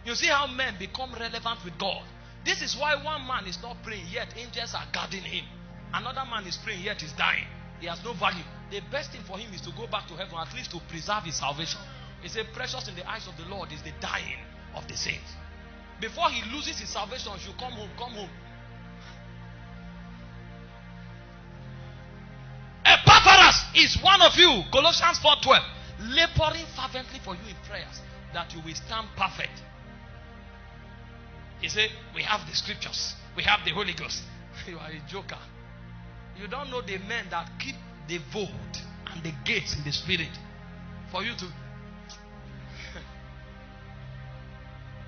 You see how men become relevant with God. This is why one man is not praying, yet angels are guarding him. Another man is praying, yet is dying. He has no value. The best thing for him is to go back to heaven, at least to preserve his salvation. He said, precious in the eyes of the Lord is the dying of the saints. Before he loses his salvation, he should come home, come home. Epaphras is one of you, Colossians 4:12, laboring fervently for you in prayers, that you will stand perfect. He said, we have the scriptures, we have the Holy Ghost. You are a joker. You don't know the men that keep the vault and the gates in the spirit for you to.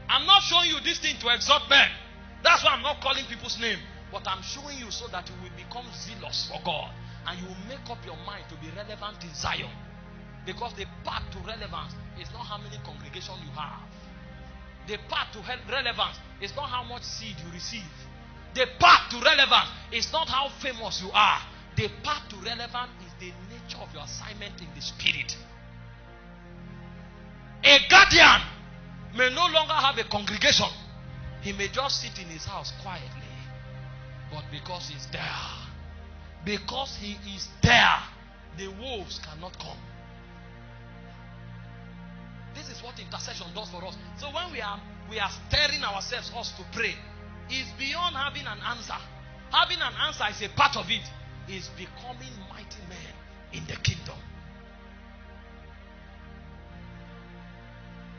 I'm not showing you this thing to exhort men. That's why I'm not calling people's name. But I'm showing you so that you will become zealous for God. And you will make up your mind to be relevant in Zion. Because the path to relevance is not how many congregations you have. The path to relevance is not how much seed you receive. The path to relevance is not how famous you are. The path to relevance is the nature of your assignment in the spirit. A guardian may no longer have a congregation. He may just sit in his house quietly. But because he's there, because he is there, the wolves cannot come. This is what intercession does for us. So when we are stirring ourselves us to pray, it's beyond having an answer. Having an answer is a part of it. It's becoming mighty men in the kingdom.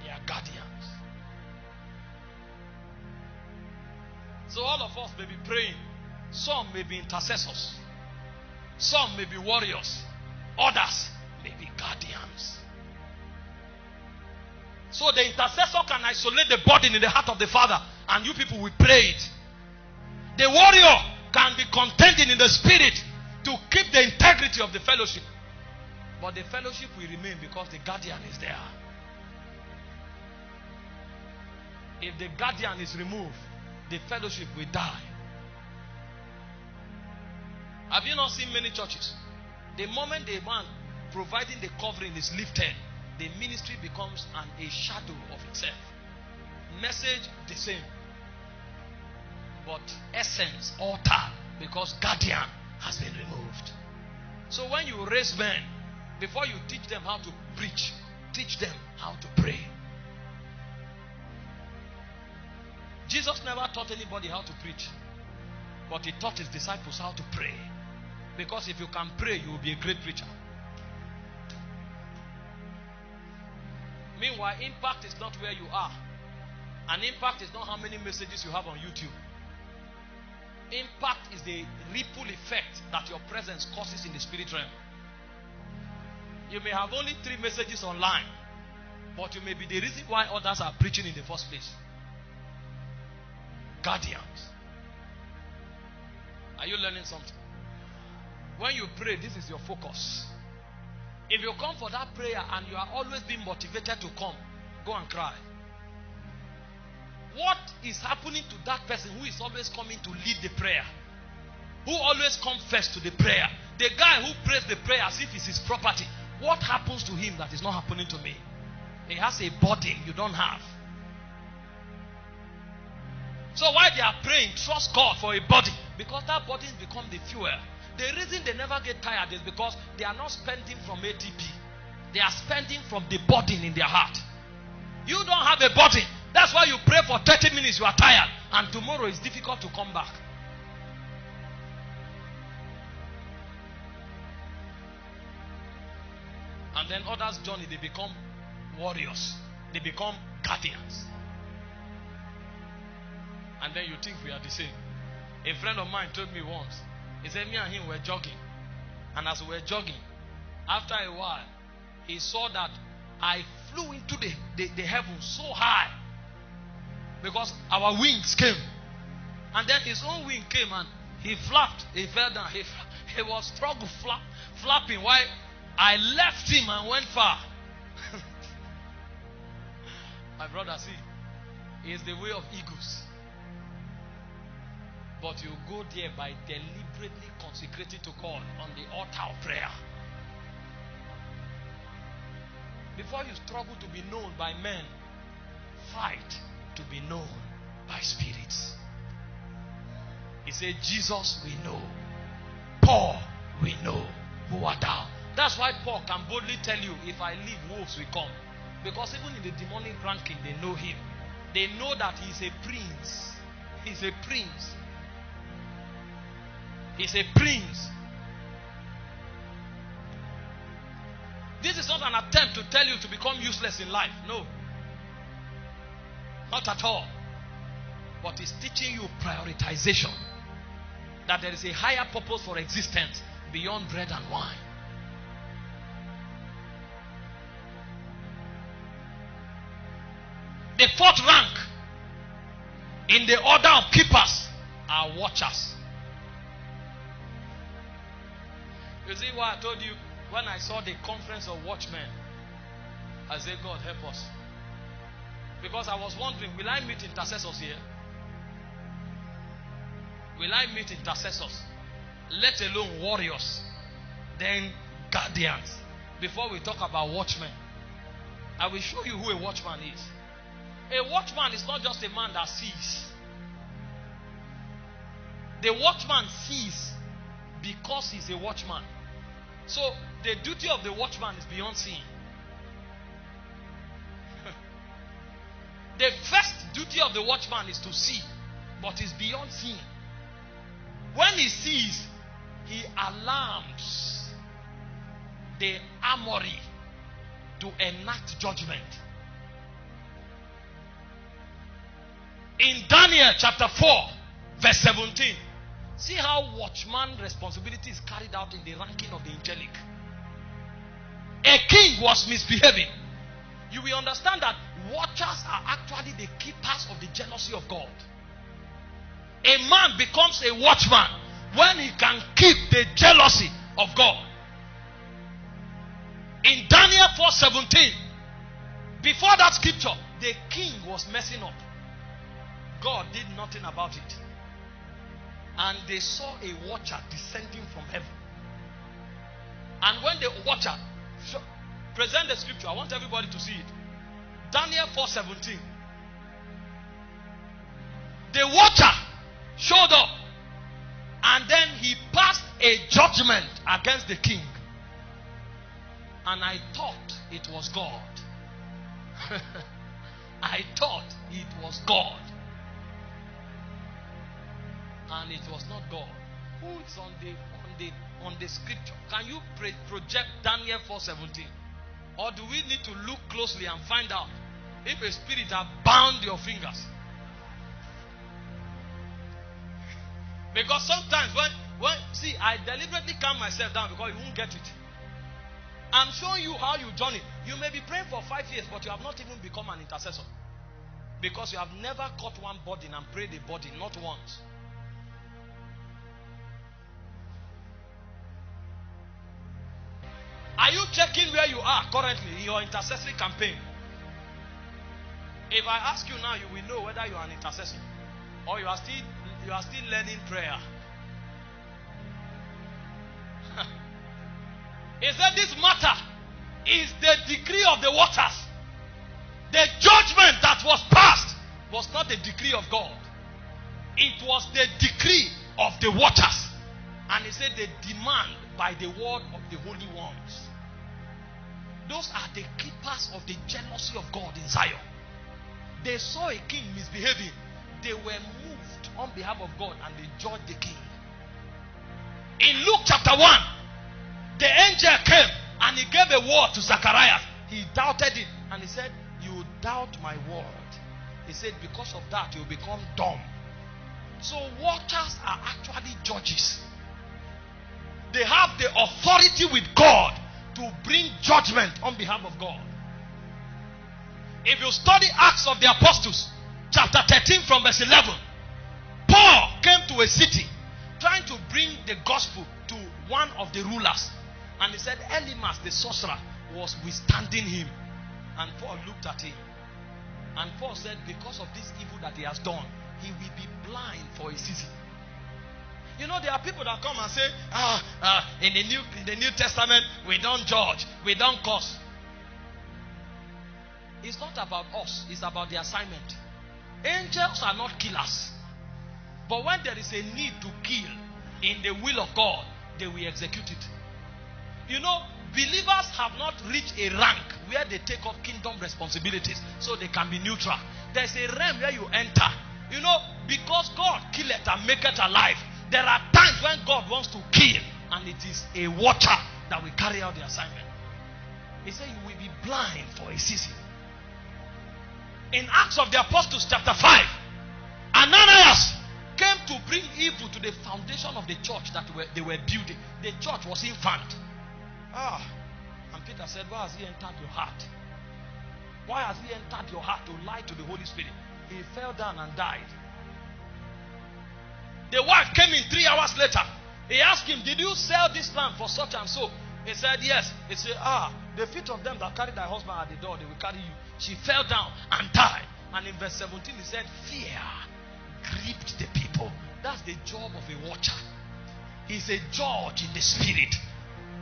They are guardians. So all of us may be praying. Some may be intercessors. Some may be warriors. Others may be guardians. So the intercessor can isolate the burden in the heart of the Father, and you people will pray it. The warrior can be contending in the spirit to keep the integrity of the fellowship. But the fellowship will remain because the guardian is there. If the guardian is removed, the fellowship will die. Have you not seen many churches? The moment the man providing the covering is lifted, the ministry becomes a shadow of itself. Message the same, but essence altered because guardian has been removed. So when you raise men, before you teach them how to preach, teach them how to pray. Jesus never taught anybody how to preach, but he taught his disciples how to pray. Because if you can pray, you will be a great preacher. Meanwhile, impact is not where you are. And impact is not how many messages you have on YouTube. Impact is the ripple effect that your presence causes in the spirit realm. You may have only 3 messages online, but you may be the reason why others are preaching in the first place. Guardians. Are you learning something? When you pray, this is your focus. If you come for that prayer and you are always being motivated to come, go and cry. What is happening to that person who is always coming to lead the prayer? Who always comes first to the prayer? The guy who prays the prayer as if it's his property. What happens to him that is not happening to me? He has a burden you don't have. So while they are praying, trust God for a body, because that body become the fuel. The reason they never get tired is because they are not spending from ATP. They are spending from the burden in their heart. You don't have a burden. That's why you pray for 30 minutes, you are tired, and tomorrow it's difficult to come back. And then others journey, they become warriors. They become guardians. And then you think we are the same. A friend of mine told me once, he said me and him were jogging. And as we were jogging, after a while, he saw that I flew into the heavens so high. Because our wings came. And then his own wing came and he flapped. He fell down. He was struggling, flapping while I left him and went far. My brother, see, it's the way of eagles. But you go there by deliberately consecrating to God on the altar of prayer. Before you struggle to be known by men, fight to be known by spirits. He said, Jesus we know, Paul we know, who art thou? That's why Paul can boldly tell you, if I leave, wolves will come. Because even in the demonic ranking, they know him. They know that he's a prince. He's a prince. He's a prince. This is not an attempt to tell you to become useless in life. No. Not at all. But it's teaching you prioritization. That there is a higher purpose for existence beyond bread and wine. The 4th rank in the order of keepers are watchers. You see why I told you when I saw the conference of watchmen, I said, God help us. Because I was wondering, will I meet intercessors here? Will I meet intercessors? Let alone warriors. Then guardians. Before we talk about watchmen, I will show you who a watchman is. A watchman is not just a man that sees. The watchman sees because he's a watchman. So the duty of the watchman is beyond seeing. The first duty of the watchman is to see, but it's beyond seeing. When he sees, he alarms the armory to enact judgment. In Daniel chapter 4, verse 17, see how watchman responsibility is carried out in the ranking of the angelic. A king was misbehaving. you will understand that watchers are actually the keepers of the jealousy of God. A man becomes a watchman when he can keep the jealousy of God. In Daniel 4:17, before that scripture, the king was messing up. God did nothing about it. And they saw a watcher descending from heaven. And when the watcher present the scripture, I want everybody to see it. Daniel 4:17. The watcher showed up, and then he passed a judgment against the king. And I thought it was God. I thought it was God. And it was not God. Who is on the scripture? Can you project Daniel 4:17? Or do we need to look closely and find out if a spirit has bound your fingers? Because sometimes when see, I deliberately calm myself down because you won't get it. I'm showing you how you journey. You may be praying for 5 years, but you have not even become an intercessor. Because you have never caught one burden and prayed a burden, not once. Are you checking where you are currently in your intercessory campaign? If I ask you now, you will know whether you are an intercessor or you are still learning prayer. He said this matter is the decree of the watchers. The judgment that was passed was not the decree of God. It was the decree of the watchers. And he said they demand by the word of the holy ones. Those are the keepers of the jealousy of God in Zion. They saw a king misbehaving. They were moved on behalf of God and they judged the king. In Luke chapter 1, the angel came and he gave a word to Zacharias. He doubted it and he said, "You doubt my word." He said, because of that you become dumb. So watchers are actually judges. They have the authority with God to bring judgment on behalf of God. If you study Acts of the Apostles, chapter 13 from verse 11, Paul came to a city trying to bring the gospel to one of the rulers. And he said Elymas the sorcerer was withstanding him. And Paul looked at him. And Paul said, because of this evil that he has done, he will be blind for a season. You know, there are people that come and say, in the New Testament, we don't judge, we don't curse. It's not about us, it's about the assignment. Angels are not killers. But when there is a need to kill in the will of God, they will execute it. You know, believers have not reached a rank where they take up kingdom responsibilities so they can be neutral. There's a realm where you enter. You know, because God killeth and maketh alive, there are times when God wants to kill and it is a watcher that will carry out the assignment. He said you will be blind for a season. In Acts of the Apostles chapter 5, Ananias came to bring evil to the foundation of the church that they were building. The church was infant. And Peter said, why has he entered your heart? Why has he entered your heart to lie to the Holy Spirit? He fell down and died. The wife came in 3 hours later. He asked him, did you sell this land for such and so? He said, yes. He said, the feet of them that carry thy husband at the door, they will carry you. She fell down and died. And in verse 17, he said, fear gripped the people. That's the job of a watcher. He's a judge in the spirit.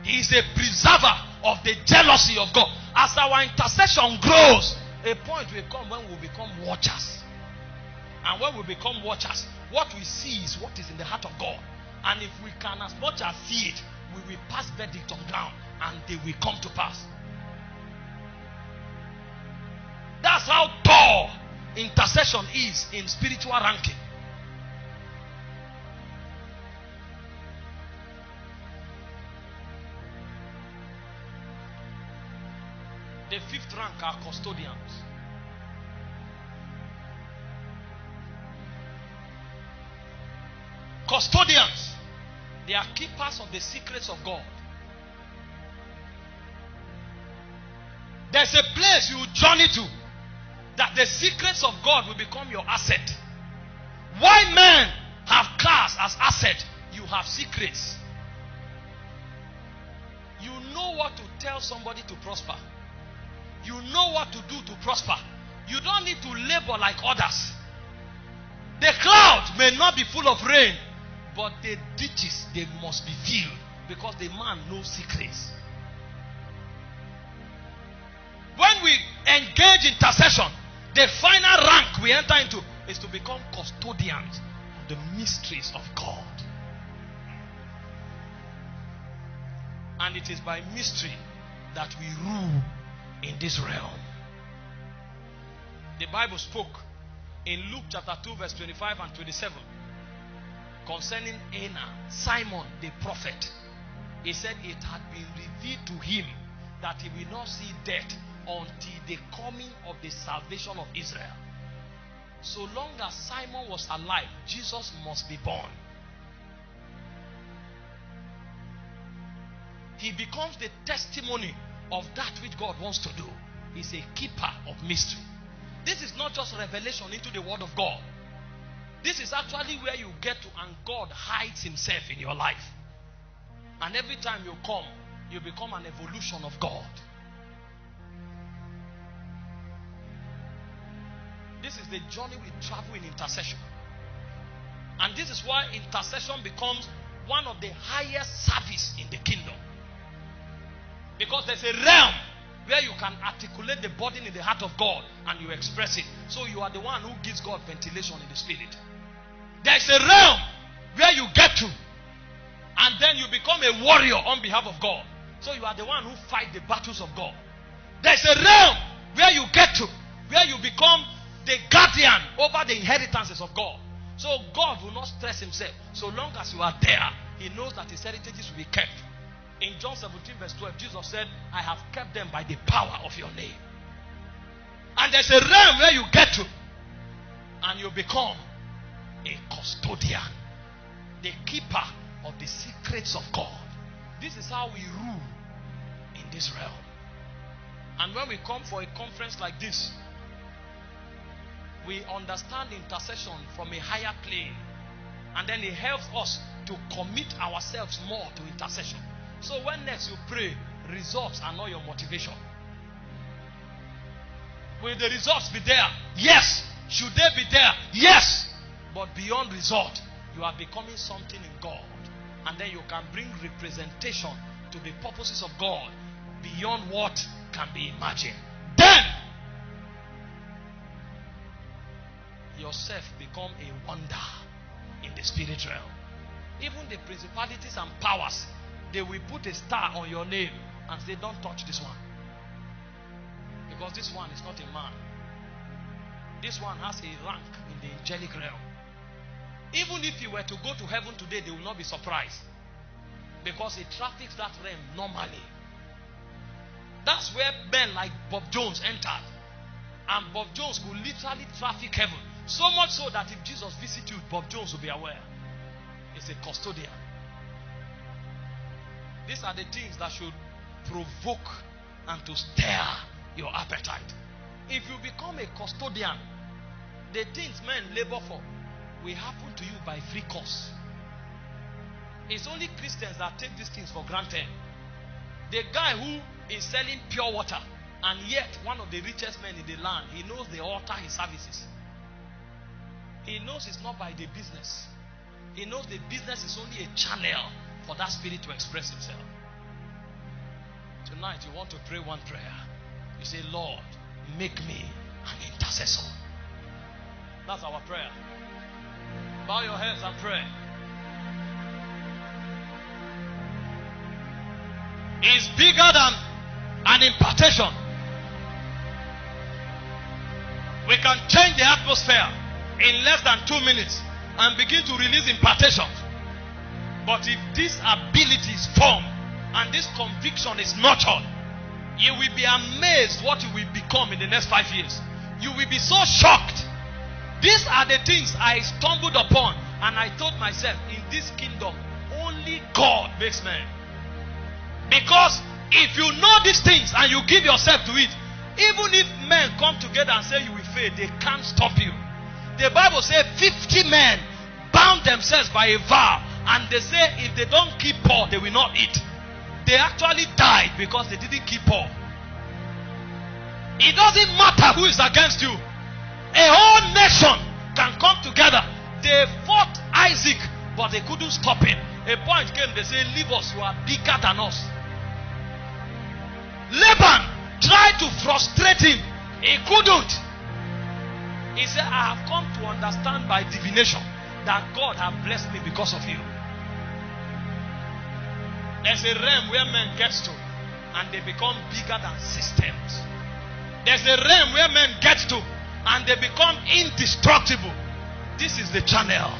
He is a preserver of the jealousy of God. As our intercession grows, a point will come when we become watchers. And when we become watchers, what we see is what is in the heart of God. And if we can as much as see it, we will pass verdict on ground and they will come to pass. That's how tall intercession is in spiritual ranking. The 5th rank are custodians. Custodians, they are keepers of the secrets of God. There's a place you journey to that the secrets of God will become your asset. Why men have cars as asset? You have secrets. You know what to tell somebody to prosper. You know what to do to prosper. You don't need to labor like others. The cloud may not be full of rain, but the ditches, they must be filled, because the man knows secrets. When we engage intercession, the final rank we enter into is to become custodians of the mysteries of God. And it is by mystery that we rule in this realm. The Bible spoke in Luke chapter 2 verse 25 and 27 concerning Anna, Simon the prophet. He said it had been revealed to him that he will not see death until the coming of the salvation of Israel. So long as Simon was alive, Jesus must be born. He becomes the testimony of that which God wants to do. He's a keeper of mystery. This is not just revelation into the word of God. This is actually where you get to, and God hides himself in your life. And every time you come, you become an evolution of God. This is the journey we travel in intercession. And this is why intercession becomes one of the highest service in the kingdom. Because there's a realm where you can articulate the burden in the heart of God and you express it. So you are the one who gives God ventilation in the spirit. There's a realm where you get to, and then you become a warrior on behalf of God. So you are the one who fight the battles of God. There's a realm where you get to, where you become the guardian over the inheritances of God. So God will not stress himself. So long as you are there, he knows that his heritages will be kept. In John 17 verse 12, Jesus said, I have kept them by the power of your name. And there's a realm where you get to, and you become a custodian, the keeper of the secrets of God. This is how we rule in this realm. And when we come for a conference like this, we understand intercession from a higher plane, and then it helps us to commit ourselves more to intercession. So when next you pray, results are not your motivation. Will the results be there? Yes. Should they be there? Yes. But beyond result, you are becoming something in God. And then you can bring representation to the purposes of God beyond what can be imagined. Then yourself become a wonder in the spirit realm. Even the principalities and powers, they will put a star on your name and say, don't touch this one. Because this one is not a man. This one has a rank in the angelic realm. Even if you were to go to heaven today, they will not be surprised. Because it traffics that realm normally. That's where men like Bob Jones entered. And Bob Jones could literally traffic heaven. So much so that if Jesus visits you, Bob Jones will be aware. It's a custodian. These are the things that should provoke and to stir your appetite. If you become a custodian, the things men labor for will happen to you by free course. It's only Christians that take these things for granted. The guy who is selling pure water, and yet one of the richest men in the land, he knows the altar he services. He knows it's not by the business. He knows the business is only a channel for that spirit to express itself. Tonight you want to pray one prayer. You say, Lord, make me an intercessor. That's our prayer. Bow your heads and pray. It's bigger than an impartation. We can change the atmosphere in less than 2 minutes and begin to release impartations. But if this ability is formed and this conviction is nurtured, you will be amazed what you will become in the next 5 years. You will be so shocked. These are the things I stumbled upon, and I told myself, in this kingdom, only God makes men. Because If you know these things and you give yourself to it, even if men come together and say you will fail, they can't stop you. The Bible says 50 men bound themselves by a vow, and they say if they don't keep Paul, they will not eat. They actually died because they didn't keep Paul. It doesn't matter who is against you. A whole nation can come together. They fought Isaac, but they couldn't stop him. A point came, they say, leave us, you are bigger than us. Laban tried to frustrate him. He couldn't. He said, I have come to understand by divination that God has blessed me because of you. There's a realm where men get to and they become bigger than systems. There's a realm where men get to and they become indestructible. This is the channel.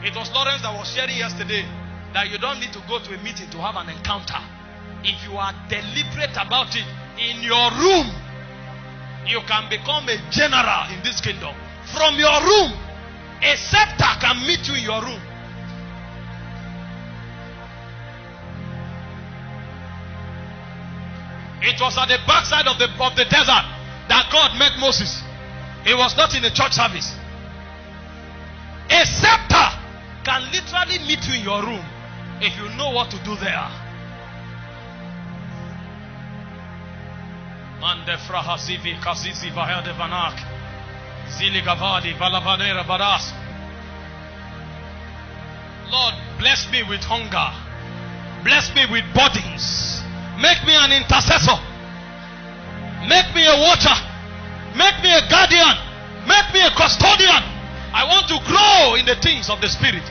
It was Lawrence that was sharing yesterday that you don't need to go to a meeting to have an encounter. If you are deliberate about it, in your room, you can become a general in this kingdom. From your room, a scepter can meet you in your room. It was at the backside of the desert that God met Moses. It was not in a church service. A scepter can literally meet you in your room if you know what to do there. Mande frahazivi kazizi vahade vanak ziligavadi valavadera baras. Lord, bless me with hunger. Bless me with burdens. Make me an intercessor. Make me a watcher. Make me a guardian. Make me a custodian. I want to grow in the things of the Spirit.